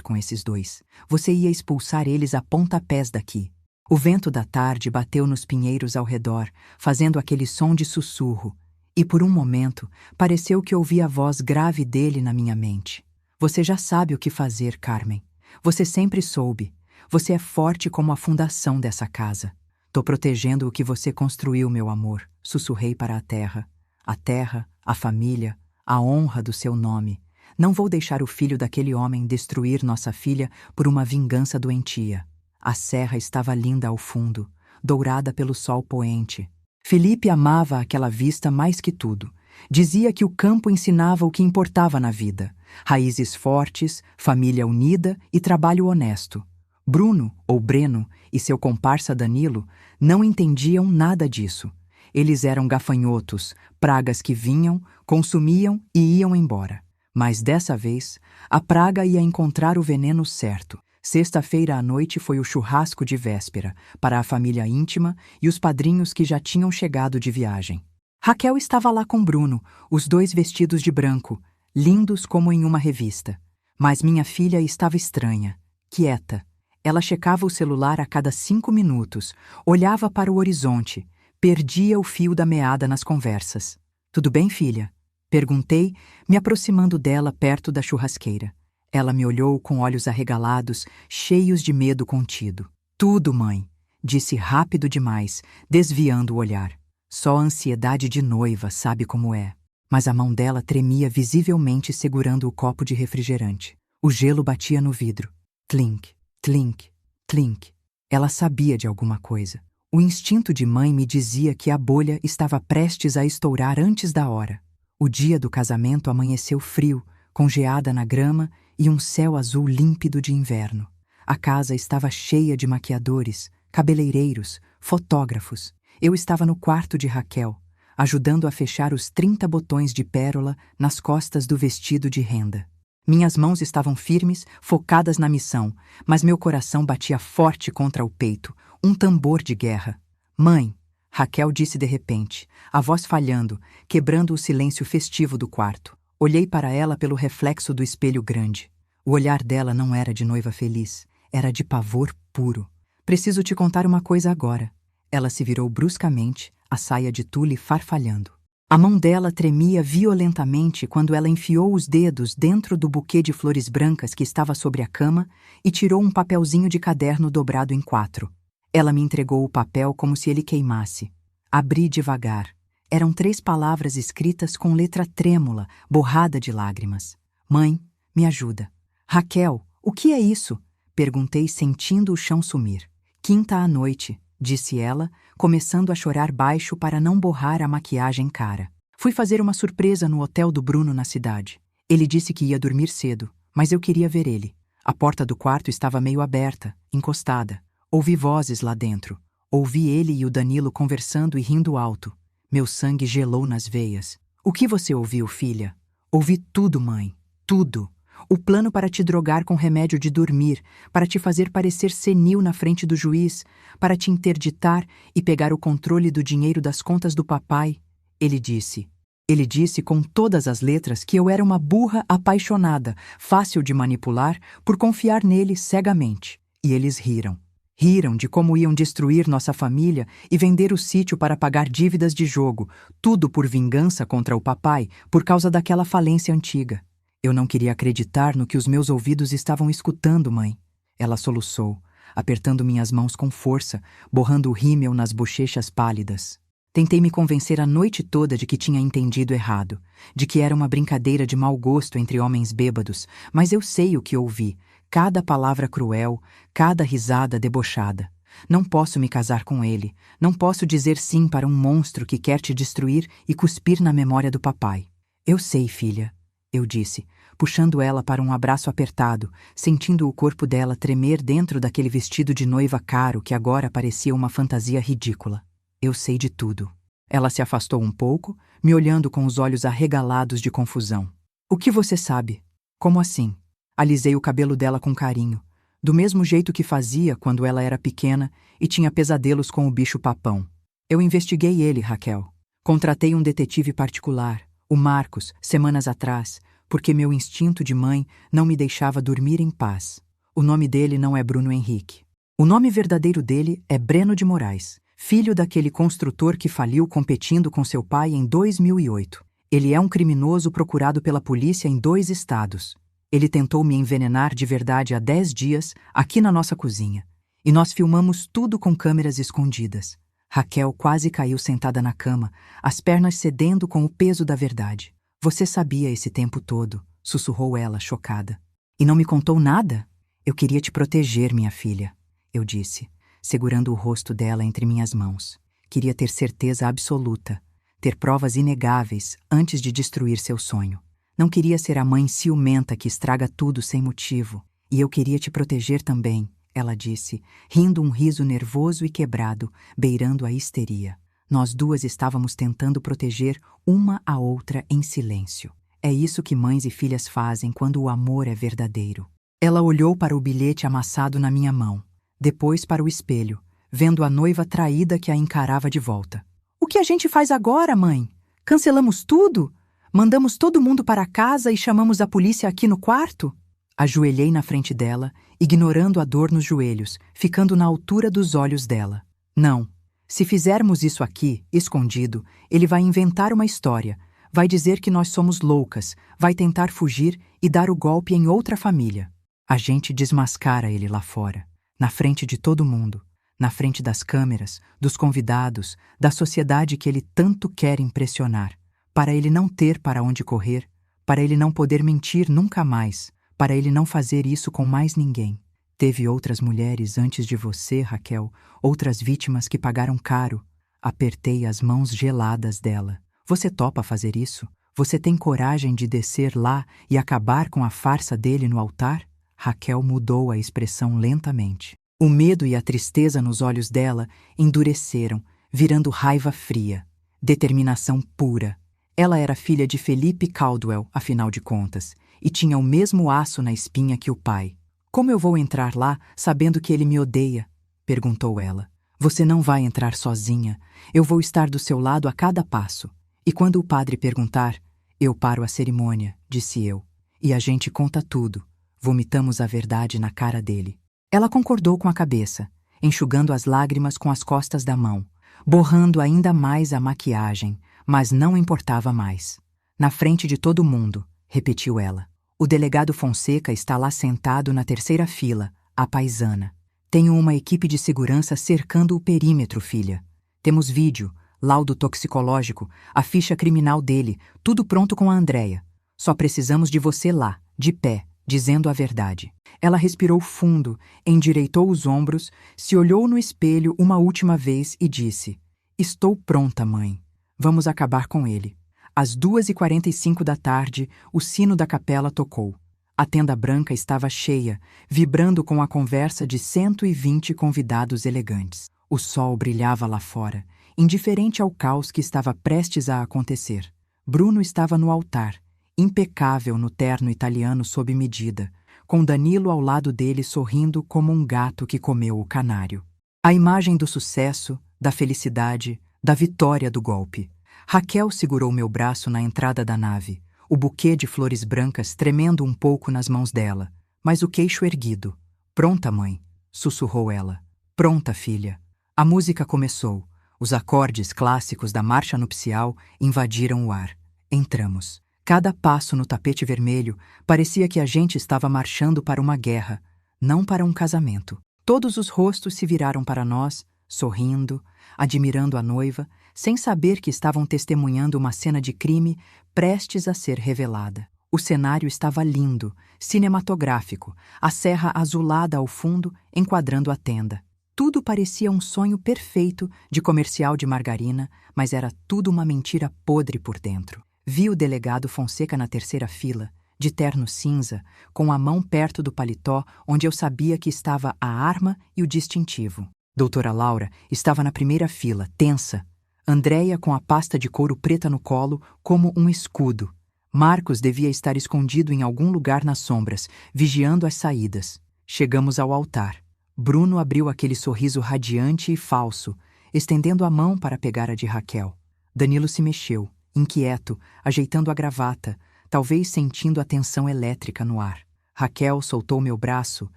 com esses dois. Você ia expulsar eles a pontapés daqui. O vento da tarde bateu nos pinheiros ao redor, fazendo aquele som de sussurro, e por um momento pareceu que ouvi a voz grave dele na minha mente. Você já sabe o que fazer, Carmen. Você sempre soube. Você é forte como a fundação dessa casa. Tô protegendo o que você construiu, meu amor, sussurrei para a terra. A terra, a família, a honra do seu nome. Não vou deixar o filho daquele homem destruir nossa filha por uma vingança doentia. A serra estava linda ao fundo, dourada pelo sol poente. Felipe amava aquela vista mais que tudo. Dizia que o campo ensinava o que importava na vida. Raízes fortes, família unida e trabalho honesto. Bruno, ou Breno, e seu comparsa Danilo não entendiam nada disso. Eles eram gafanhotos, pragas que vinham, consumiam e iam embora. Mas dessa vez, a praga ia encontrar o veneno certo. Sexta-feira à noite foi o churrasco de véspera, para a família íntima e os padrinhos que já tinham chegado de viagem. Raquel estava lá com Bruno, os dois vestidos de branco, lindos como em uma revista. Mas minha filha estava estranha, quieta. Ela checava o celular a cada 5 minutos, olhava para o horizonte, perdia o fio da meada nas conversas. Tudo bem, filha? Perguntei, me aproximando dela perto da churrasqueira. Ela me olhou com olhos arregalados, cheios de medo contido. Tudo, mãe, disse rápido demais, desviando o olhar. Só a ansiedade de noiva sabe como é. Mas a mão dela tremia visivelmente segurando o copo de refrigerante. O gelo batia no vidro. Clink. Clink, clink. Ela sabia de alguma coisa. O instinto de mãe me dizia que a bolha estava prestes a estourar antes da hora. O dia do casamento amanheceu frio, com geada na grama e um céu azul límpido de inverno. A casa estava cheia de maquiadores, cabeleireiros, fotógrafos. Eu estava no quarto de Raquel, ajudando a fechar os 30 botões de pérola nas costas do vestido de renda. Minhas mãos estavam firmes, focadas na missão, mas meu coração batia forte contra o peito, um tambor de guerra. Mãe, Raquel disse de repente, a voz falhando, quebrando o silêncio festivo do quarto. Olhei para ela pelo reflexo do espelho grande. O olhar dela não era de noiva feliz, era de pavor puro. Preciso te contar uma coisa agora. Ela se virou bruscamente, a saia de tule farfalhando. A mão dela tremia violentamente quando ela enfiou os dedos dentro do buquê de flores brancas que estava sobre a cama e tirou um papelzinho de caderno dobrado em 4. Ela me entregou o papel como se ele queimasse. Abri devagar. Eram 3 palavras escritas com letra trêmula, borrada de lágrimas. Mãe, me ajuda. Raquel, o que é isso? Perguntei, sentindo o chão sumir. Quinta à noite, disse ela, começando a chorar baixo para não borrar a maquiagem cara. Fui fazer uma surpresa no hotel do Bruno na cidade. Ele disse que ia dormir cedo, mas eu queria ver ele. A porta do quarto estava meio aberta, encostada. Ouvi vozes lá dentro. Ouvi ele e o Danilo conversando e rindo alto. Meu sangue gelou nas veias. O que você ouviu, filha? Ouvi tudo, mãe. Tudo. O plano para te drogar com remédio de dormir, para te fazer parecer senil na frente do juiz, para te interditar e pegar o controle do dinheiro das contas do papai. Ele disse. Ele disse com todas as letras que eu era uma burra apaixonada, fácil de manipular, por confiar nele cegamente. E eles riram. Riram de como iam destruir nossa família e vender o sítio para pagar dívidas de jogo, tudo por vingança contra o papai, por causa daquela falência antiga. Eu não queria acreditar no que os meus ouvidos estavam escutando, mãe. Ela soluçou, apertando minhas mãos com força, borrando o rímel nas bochechas pálidas. Tentei me convencer a noite toda de que tinha entendido errado, de que era uma brincadeira de mau gosto entre homens bêbados, mas eu sei o que ouvi, cada palavra cruel, cada risada debochada. Não posso me casar com ele, não posso dizer sim para um monstro que quer te destruir e cuspir na memória do papai. Eu sei, filha, eu disse, puxando ela para um abraço apertado, sentindo o corpo dela tremer dentro daquele vestido de noiva caro que agora parecia uma fantasia ridícula. Eu sei de tudo. Ela se afastou um pouco, me olhando com os olhos arregalados de confusão. O que você sabe? Como assim? Alisei o cabelo dela com carinho, do mesmo jeito que fazia quando ela era pequena e tinha pesadelos com o bicho-papão. Eu investiguei ele, Raquel. Contratei um detetive particular, o Marcos, semanas atrás, porque meu instinto de mãe não me deixava dormir em paz. O nome dele não é Bruno Henrique. O nome verdadeiro dele é Breno de Moraes, filho daquele construtor que faliu competindo com seu pai em 2008. Ele é um criminoso procurado pela polícia em 2 estados. Ele tentou me envenenar de verdade há 10 dias, aqui na nossa cozinha. E nós filmamos tudo com câmeras escondidas. Raquel quase caiu sentada na cama, as pernas cedendo com o peso da verdade. Você sabia esse tempo todo, sussurrou ela, chocada. E não me contou nada? Eu queria te proteger, minha filha, eu disse, segurando o rosto dela entre minhas mãos. Queria ter certeza absoluta, ter provas inegáveis antes de destruir seu sonho. Não queria ser a mãe ciumenta que estraga tudo sem motivo. E eu queria te proteger também, ela disse, rindo um riso nervoso e quebrado, beirando a histeria. Nós duas estávamos tentando proteger uma a outra em silêncio. É isso que mães e filhas fazem quando o amor é verdadeiro. Ela olhou para o bilhete amassado na minha mão, depois para o espelho, vendo a noiva traída que a encarava de volta. O que a gente faz agora, mãe? Cancelamos tudo? Mandamos todo mundo para casa e chamamos a polícia aqui no quarto? Ajoelhei na frente dela, ignorando a dor nos joelhos, ficando na altura dos olhos dela. Não. Se fizermos isso aqui, escondido, ele vai inventar uma história, vai dizer que nós somos loucas, vai tentar fugir e dar o golpe em outra família. A gente desmascara ele lá fora, na frente de todo mundo, na frente das câmeras, dos convidados, da sociedade que ele tanto quer impressionar. Para ele não ter para onde correr, para ele não poder mentir nunca mais, para ele não fazer isso com mais ninguém. Teve outras mulheres antes de você, Raquel, outras vítimas que pagaram caro. Apertei as mãos geladas dela. Você topa fazer isso? Você tem coragem de descer lá e acabar com a farsa dele no altar? Raquel mudou a expressão lentamente. O medo e a tristeza nos olhos dela endureceram, virando raiva fria, determinação pura. Ela era filha de Felipe Caldwell, afinal de contas, e tinha o mesmo aço na espinha que o pai. Como eu vou entrar lá sabendo que ele me odeia? Perguntou ela. Você não vai entrar sozinha. Eu vou estar do seu lado a cada passo. E quando o padre perguntar, eu paro a cerimônia, disse eu. E a gente conta tudo. Vomitamos a verdade na cara dele. Ela concordou com a cabeça, enxugando as lágrimas com as costas da mão, borrando ainda mais a maquiagem, mas não importava mais. Na frente de todo mundo, repetiu ela. O delegado Fonseca está lá sentado na terceira fila, a paisana. Tenho uma equipe de segurança cercando o perímetro, filha. Temos vídeo, laudo toxicológico, a ficha criminal dele, tudo pronto com a Andréia. Só precisamos de você lá, de pé, dizendo a verdade. Ela respirou fundo, endireitou os ombros, se olhou no espelho uma última vez e disse: Estou pronta, mãe. Vamos acabar com ele. Às 2h45 da tarde, o sino da capela tocou. A tenda branca estava cheia, vibrando com a conversa de 120 convidados elegantes. O sol brilhava lá fora, indiferente ao caos que estava prestes a acontecer. Bruno estava no altar, impecável no terno italiano sob medida, com Danilo ao lado dele sorrindo como um gato que comeu o canário. A imagem do sucesso, da felicidade, da vitória do golpe. Raquel segurou meu braço na entrada da nave, o buquê de flores brancas tremendo um pouco nas mãos dela, mas o queixo erguido. Pronta, mãe, sussurrou ela. Pronta, filha. A música começou. Os acordes clássicos da marcha nupcial invadiram o ar. Entramos. Cada passo no tapete vermelho parecia que a gente estava marchando para uma guerra, não para um casamento. Todos os rostos se viraram para nós, sorrindo, admirando a noiva, sem saber que estavam testemunhando uma cena de crime prestes a ser revelada. O cenário estava lindo, cinematográfico, a serra azulada ao fundo enquadrando a tenda. Tudo parecia um sonho perfeito de comercial de margarina, mas era tudo uma mentira podre por dentro. Vi o delegado Fonseca na terceira fila, de terno cinza, com a mão perto do paletó onde eu sabia que estava a arma e o distintivo. Doutora Laura estava na primeira fila, tensa. Andréia com a pasta de couro preta no colo, como um escudo. Marcos devia estar escondido em algum lugar nas sombras, vigiando as saídas. Chegamos ao altar. Bruno abriu aquele sorriso radiante e falso, estendendo a mão para pegar a de Raquel. Danilo se mexeu, inquieto, ajeitando a gravata, talvez sentindo a tensão elétrica no ar. Raquel soltou meu braço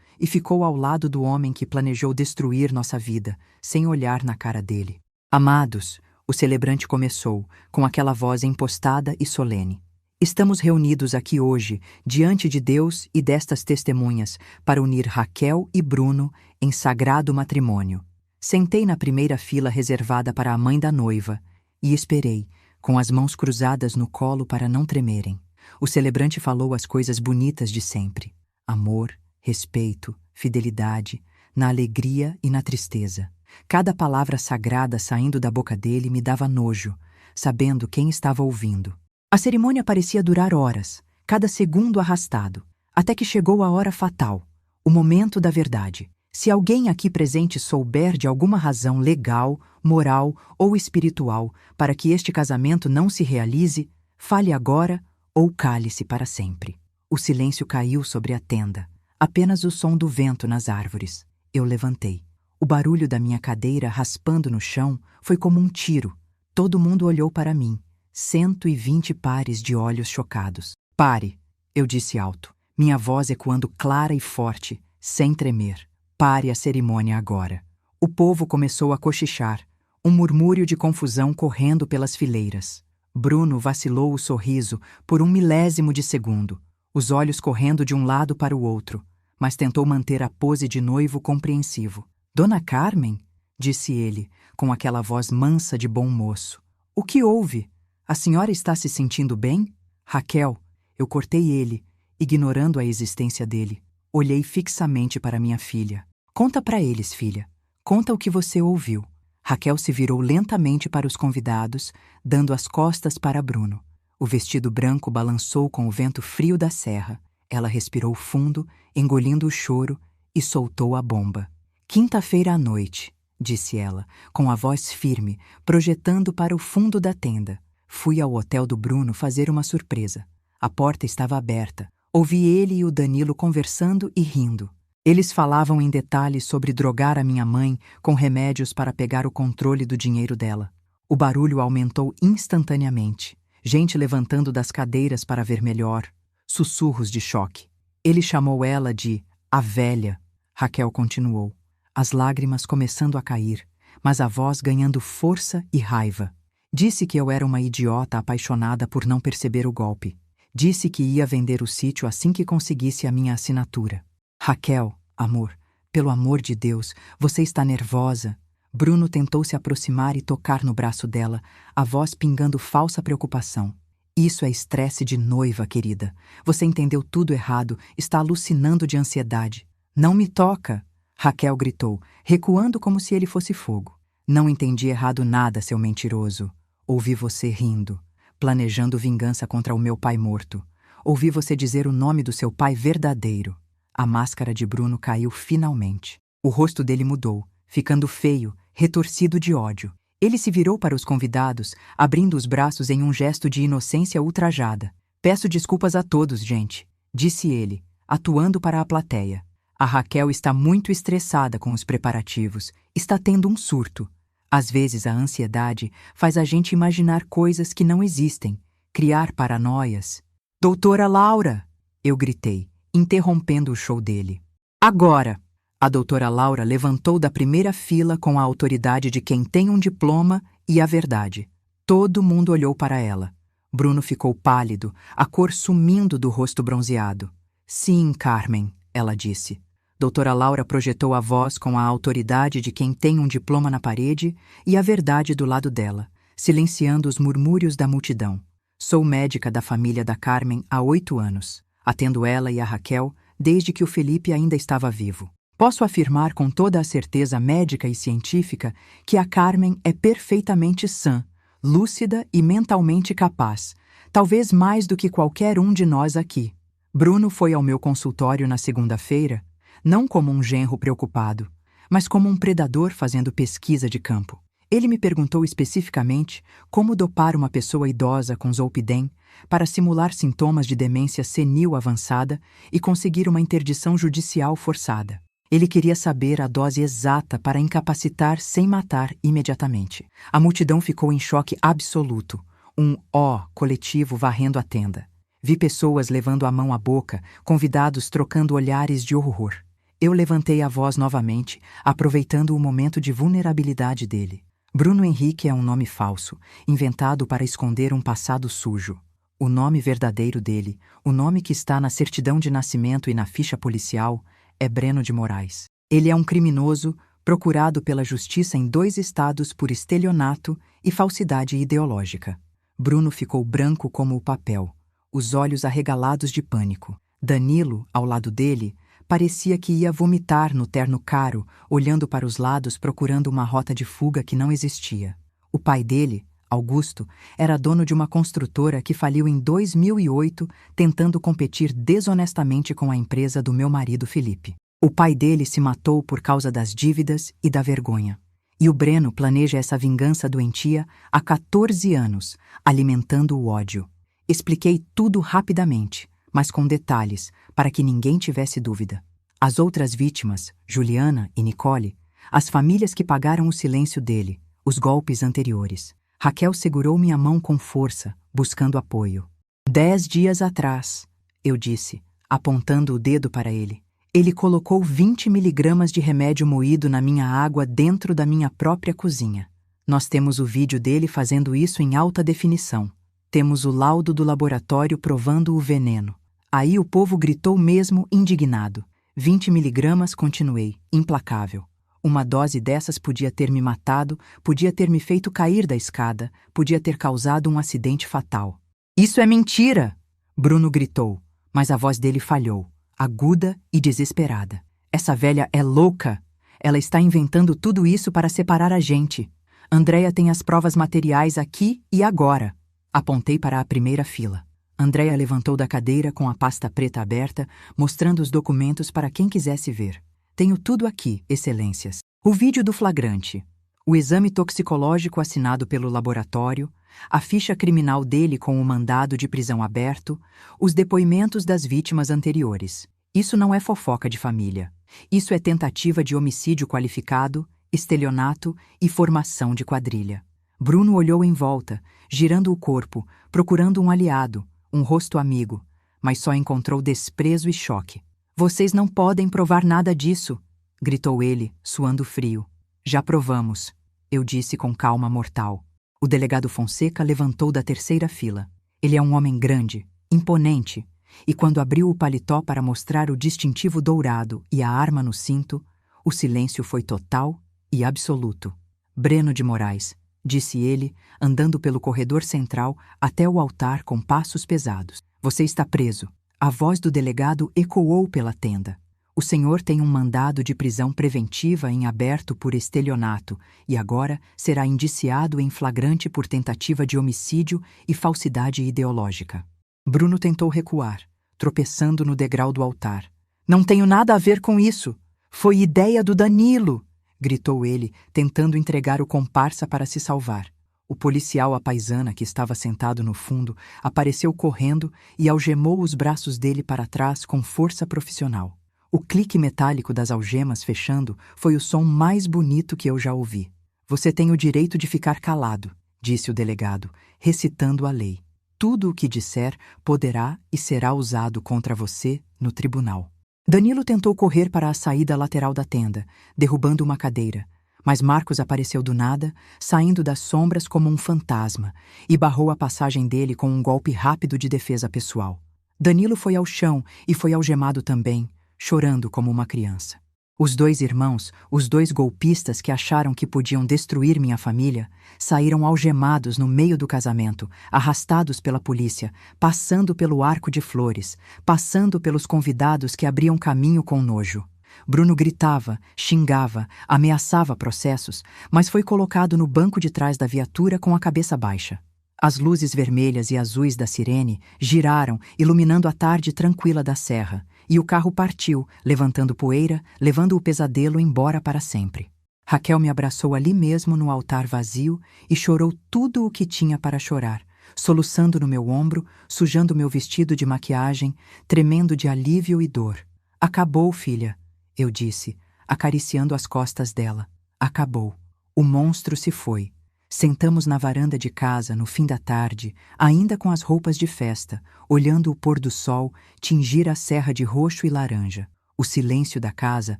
e ficou ao lado do homem que planejou destruir nossa vida, sem olhar na cara dele. Amados, o celebrante começou, com aquela voz impostada e solene. Estamos reunidos aqui hoje, diante de Deus e destas testemunhas, para unir Raquel e Bruno em sagrado matrimônio. Sentei na primeira fila reservada para a mãe da noiva e esperei, com as mãos cruzadas no colo para não tremerem. O celebrante falou as coisas bonitas de sempre: amor, respeito, fidelidade, na alegria e na tristeza. Cada palavra sagrada saindo da boca dele me dava nojo, sabendo quem estava ouvindo. A cerimônia parecia durar horas, cada segundo arrastado, até que chegou a hora fatal, o momento da verdade. Se alguém aqui presente souber de alguma razão legal, moral ou espiritual para que este casamento não se realize, fale agora ou cale-se para sempre. O silêncio caiu sobre a tenda, apenas o som do vento nas árvores. Eu levantei. O barulho da minha cadeira raspando no chão foi como um tiro. Todo mundo olhou para mim, 120 pares de olhos chocados. Pare, eu disse alto, minha voz ecoando clara e forte, sem tremer. Pare a cerimônia agora. O povo começou a cochichar, um murmúrio de confusão correndo pelas fileiras. Bruno vacilou o sorriso por um milésimo de segundo, os olhos correndo de um lado para o outro, mas tentou manter a pose de noivo compreensivo. Dona Carmen, disse ele, com aquela voz mansa de bom moço. O que houve? A senhora está se sentindo bem? Raquel, eu cortei ele, ignorando a existência dele. Olhei fixamente para minha filha. Conta para eles, filha. Conta o que você ouviu. Raquel se virou lentamente para os convidados, dando as costas para Bruno. O vestido branco balançou com o vento frio da serra. Ela respirou fundo, engolindo o choro, e soltou a bomba. Quinta-feira à noite, disse ela, com a voz firme, projetando para o fundo da tenda. Fui ao hotel do Bruno fazer uma surpresa. A porta estava aberta. Ouvi ele e o Danilo conversando e rindo. Eles falavam em detalhes sobre drogar a minha mãe com remédios para pegar o controle do dinheiro dela. O barulho aumentou instantaneamente. Gente levantando das cadeiras para ver melhor. Sussurros de choque. Ele chamou ela de a velha. Raquel continuou, as lágrimas começando a cair, mas a voz ganhando força e raiva. Disse que eu era uma idiota apaixonada por não perceber o golpe. Disse que ia vender o sítio assim que conseguisse a minha assinatura. Raquel, amor, pelo amor de Deus, você está nervosa? Bruno tentou se aproximar e tocar no braço dela, a voz pingando falsa preocupação. Isso é estresse de noiva, querida. Você entendeu tudo errado, está alucinando de ansiedade. Não me toca! Raquel gritou, recuando como se ele fosse fogo. Não entendi errado nada, seu mentiroso. Ouvi você rindo, planejando vingança contra o meu pai morto. Ouvi você dizer o nome do seu pai verdadeiro. A máscara de Bruno caiu finalmente. O rosto dele mudou, ficando feio, retorcido de ódio. Ele se virou para os convidados, abrindo os braços em um gesto de inocência ultrajada. Peço desculpas a todos, gente, disse ele, atuando para a plateia. A Raquel está muito estressada com os preparativos. Está tendo um surto. Às vezes a ansiedade faz a gente imaginar coisas que não existem, criar paranoias. Doutora Laura! Eu gritei, interrompendo o show dele. Agora! A doutora Laura levantou da primeira fila com a autoridade de quem tem um diploma e a verdade. Todo mundo olhou para ela. Bruno ficou pálido, a cor sumindo do rosto bronzeado. Sim, Carmen, ela disse. Doutora Laura projetou a voz com a autoridade de quem tem um diploma na parede e a verdade do lado dela, silenciando os murmúrios da multidão. Sou médica da família da Carmen há 8 anos. Atendo ela e a Raquel desde que o Felipe ainda estava vivo. Posso afirmar com toda a certeza médica e científica que a Carmen é perfeitamente sã, lúcida e mentalmente capaz, talvez mais do que qualquer um de nós aqui. Bruno foi ao meu consultório na segunda-feira, não como um genro preocupado, mas como um predador fazendo pesquisa de campo. Ele me perguntou especificamente como dopar uma pessoa idosa com Zolpidem para simular sintomas de demência senil avançada e conseguir uma interdição judicial forçada. Ele queria saber a dose exata para incapacitar sem matar imediatamente. A multidão ficou em choque absoluto, um ó coletivo varrendo a tenda. Vi pessoas levando a mão à boca, convidados trocando olhares de horror. Eu levantei a voz novamente, aproveitando o momento de vulnerabilidade dele. Bruno Henrique é um nome falso, inventado para esconder um passado sujo. O nome verdadeiro dele, o nome que está na certidão de nascimento e na ficha policial, é Breno de Moraes. Ele é um criminoso procurado pela justiça em 2 estados por estelionato e falsidade ideológica. Bruno ficou branco como o papel, os olhos arregalados de pânico. Danilo, ao lado dele, parecia que ia vomitar no terno caro, olhando para os lados procurando uma rota de fuga que não existia. O pai dele, Augusto, era dono de uma construtora que faliu em 2008, tentando competir desonestamente com a empresa do meu marido Felipe. O pai dele se matou por causa das dívidas e da vergonha. E o Breno planeja essa vingança doentia há 14 anos, alimentando o ódio. Expliquei tudo rapidamente, mas com detalhes, para que ninguém tivesse dúvida. As outras vítimas, Juliana e Nicole, as famílias que pagaram o silêncio dele, os golpes anteriores. Raquel segurou minha mão com força, buscando apoio. 10 dias atrás, eu disse, apontando o dedo para ele. Ele colocou 20 miligramas de remédio moído na minha água dentro da minha própria cozinha. Nós temos o vídeo dele fazendo isso em alta definição. Temos o laudo do laboratório provando o veneno. Aí o povo gritou mesmo indignado. 20 miligramas, continuei, implacável. Uma dose dessas podia ter me matado, podia ter me feito cair da escada, podia ter causado um acidente fatal. Isso é mentira! Bruno gritou, mas a voz dele falhou. aguda e desesperada. Essa velha é louca! Ela está inventando tudo isso para separar a gente. Andrea tem as provas materiais aqui e agora. Apontei para a primeira fila. Andrea levantou da cadeira com a pasta preta aberta, mostrando os documentos para quem quisesse ver. Tenho tudo aqui, excelências. O vídeo do flagrante, o exame toxicológico assinado pelo laboratório, a ficha criminal dele com o mandado de prisão aberto, os depoimentos das vítimas anteriores. Isso não é fofoca de família. Isso é tentativa de homicídio qualificado, estelionato e formação de quadrilha. Bruno olhou em volta, girando o corpo, procurando um aliado, um rosto amigo, mas só encontrou desprezo e choque. Vocês não podem provar nada disso, gritou ele, suando frio. Já provamos, eu disse com calma mortal. O delegado Fonseca levantou da terceira fila. Ele é um homem grande, imponente, e quando abriu o paletó para mostrar o distintivo dourado e a arma no cinto, o silêncio foi total e absoluto. Breno de Moraes, disse ele, andando pelo corredor central até o altar com passos pesados. Você está preso. A voz do delegado ecoou pela tenda. O senhor tem um mandado de prisão preventiva em aberto por estelionato e agora será indiciado em flagrante por tentativa de homicídio e falsidade ideológica. Bruno tentou recuar, tropeçando no degrau do altar. Não tenho nada a ver com isso. Foi ideia do Danilo, gritou ele, tentando entregar o comparsa para se salvar. O policial à paisana, que estava sentado no fundo, apareceu correndo e algemou os braços dele para trás com força profissional. O clique metálico das algemas fechando foi o som mais bonito que eu já ouvi. Você tem o direito de ficar calado, disse o delegado, recitando a lei. Tudo o que disser poderá e será usado contra você no tribunal. Danilo tentou correr para a saída lateral da tenda, derrubando uma cadeira, mas Marcos apareceu do nada, saindo das sombras como um fantasma, e barrou a passagem dele com um golpe rápido de defesa pessoal. Danilo foi ao chão e foi algemado também, chorando como uma criança. Os dois irmãos, os dois golpistas que acharam que podiam destruir minha família, saíram algemados no meio do casamento, arrastados pela polícia, passando pelo arco de flores, passando pelos convidados que abriam caminho com nojo. Bruno gritava, xingava, ameaçava processos, mas foi colocado no banco de trás da viatura com a cabeça baixa. As luzes vermelhas e azuis da sirene giraram, iluminando a tarde tranquila da serra, e o carro partiu, levantando poeira, levando o pesadelo embora para sempre. Raquel me abraçou ali mesmo no altar vazio e chorou tudo o que tinha para chorar, soluçando no meu ombro, sujando meu vestido de maquiagem, tremendo de alívio e dor. Acabou, filha, eu disse, acariciando as costas dela. Acabou. O monstro se foi. Sentamos na varanda de casa no fim da tarde, ainda com as roupas de festa, olhando o pôr do sol tingir a serra de roxo e laranja. O silêncio da casa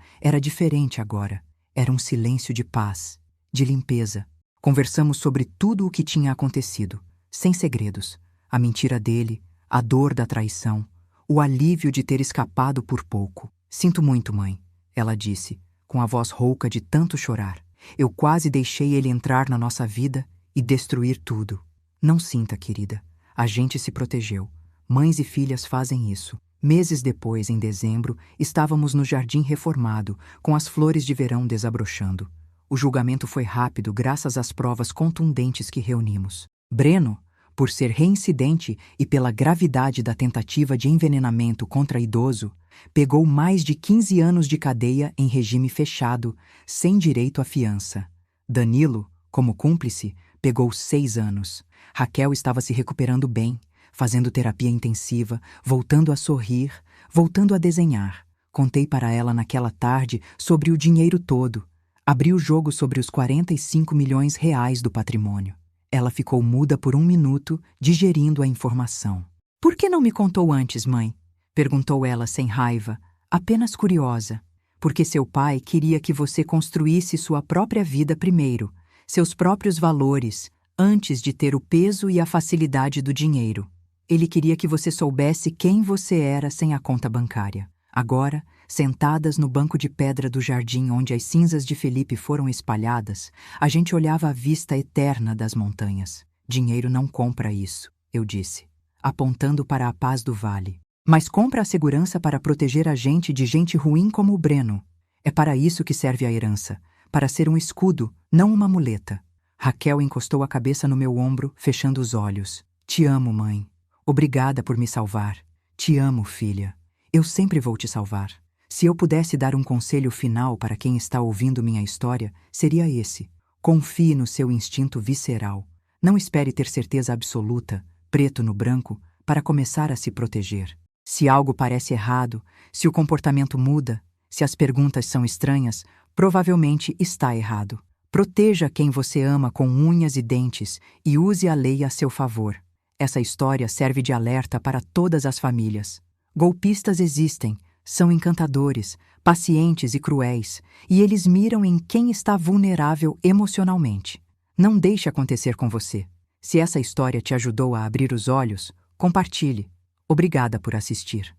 era diferente agora. Era um silêncio de paz, de limpeza. Conversamos sobre tudo o que tinha acontecido, sem segredos. A mentira dele, a dor da traição, o alívio de ter escapado por pouco. Sinto muito, mãe, ela disse, com a voz rouca de tanto chorar. Eu quase deixei ele entrar na nossa vida e destruir tudo. Não sinta, querida. A gente se protegeu. Mães e filhas fazem isso. Meses depois, em dezembro, estávamos no jardim reformado, com as flores de verão desabrochando. O julgamento foi rápido graças às provas contundentes que reunimos. Breno, por ser reincidente e pela gravidade da tentativa de envenenamento contra idoso, pegou mais de 15 anos de cadeia em regime fechado, sem direito à fiança. Danilo, como cúmplice, pegou 6 anos. Raquel estava se recuperando bem, fazendo terapia intensiva, voltando a sorrir, voltando a desenhar. Contei para ela naquela tarde sobre o dinheiro todo. Abri o jogo sobre os 45 milhões reais do patrimônio. Ela ficou muda por 1 minuto, digerindo a informação. Por que não me contou antes, mãe? Perguntou ela sem raiva, apenas curiosa. Porque seu pai queria que você construísse sua própria vida primeiro, seus próprios valores, antes de ter o peso e a facilidade do dinheiro. Ele queria que você soubesse quem você era sem a conta bancária. Agora, sentadas no banco de pedra do jardim onde as cinzas de Felipe foram espalhadas, a gente olhava a vista eterna das montanhas. Dinheiro não compra isso, eu disse, apontando para a paz do vale. Mas compra a segurança para proteger a gente de gente ruim como o Breno. É para isso que serve a herança, para ser um escudo, não uma muleta. Raquel encostou a cabeça no meu ombro, fechando os olhos. Te amo, mãe. Obrigada por me salvar. Te amo, filha. Eu sempre vou te salvar. Se eu pudesse dar um conselho final para quem está ouvindo minha história, seria esse. Confie no seu instinto visceral. Não espere ter certeza absoluta, preto no branco, para começar a se proteger. Se algo parece errado, se o comportamento muda, se as perguntas são estranhas, provavelmente está errado. Proteja quem você ama com unhas e dentes e use a lei a seu favor. Essa história serve de alerta para todas as famílias. Golpistas existem, são encantadores, pacientes e cruéis, e eles miram em quem está vulnerável emocionalmente. Não deixe acontecer com você. Se essa história te ajudou a abrir os olhos, compartilhe. Obrigada por assistir.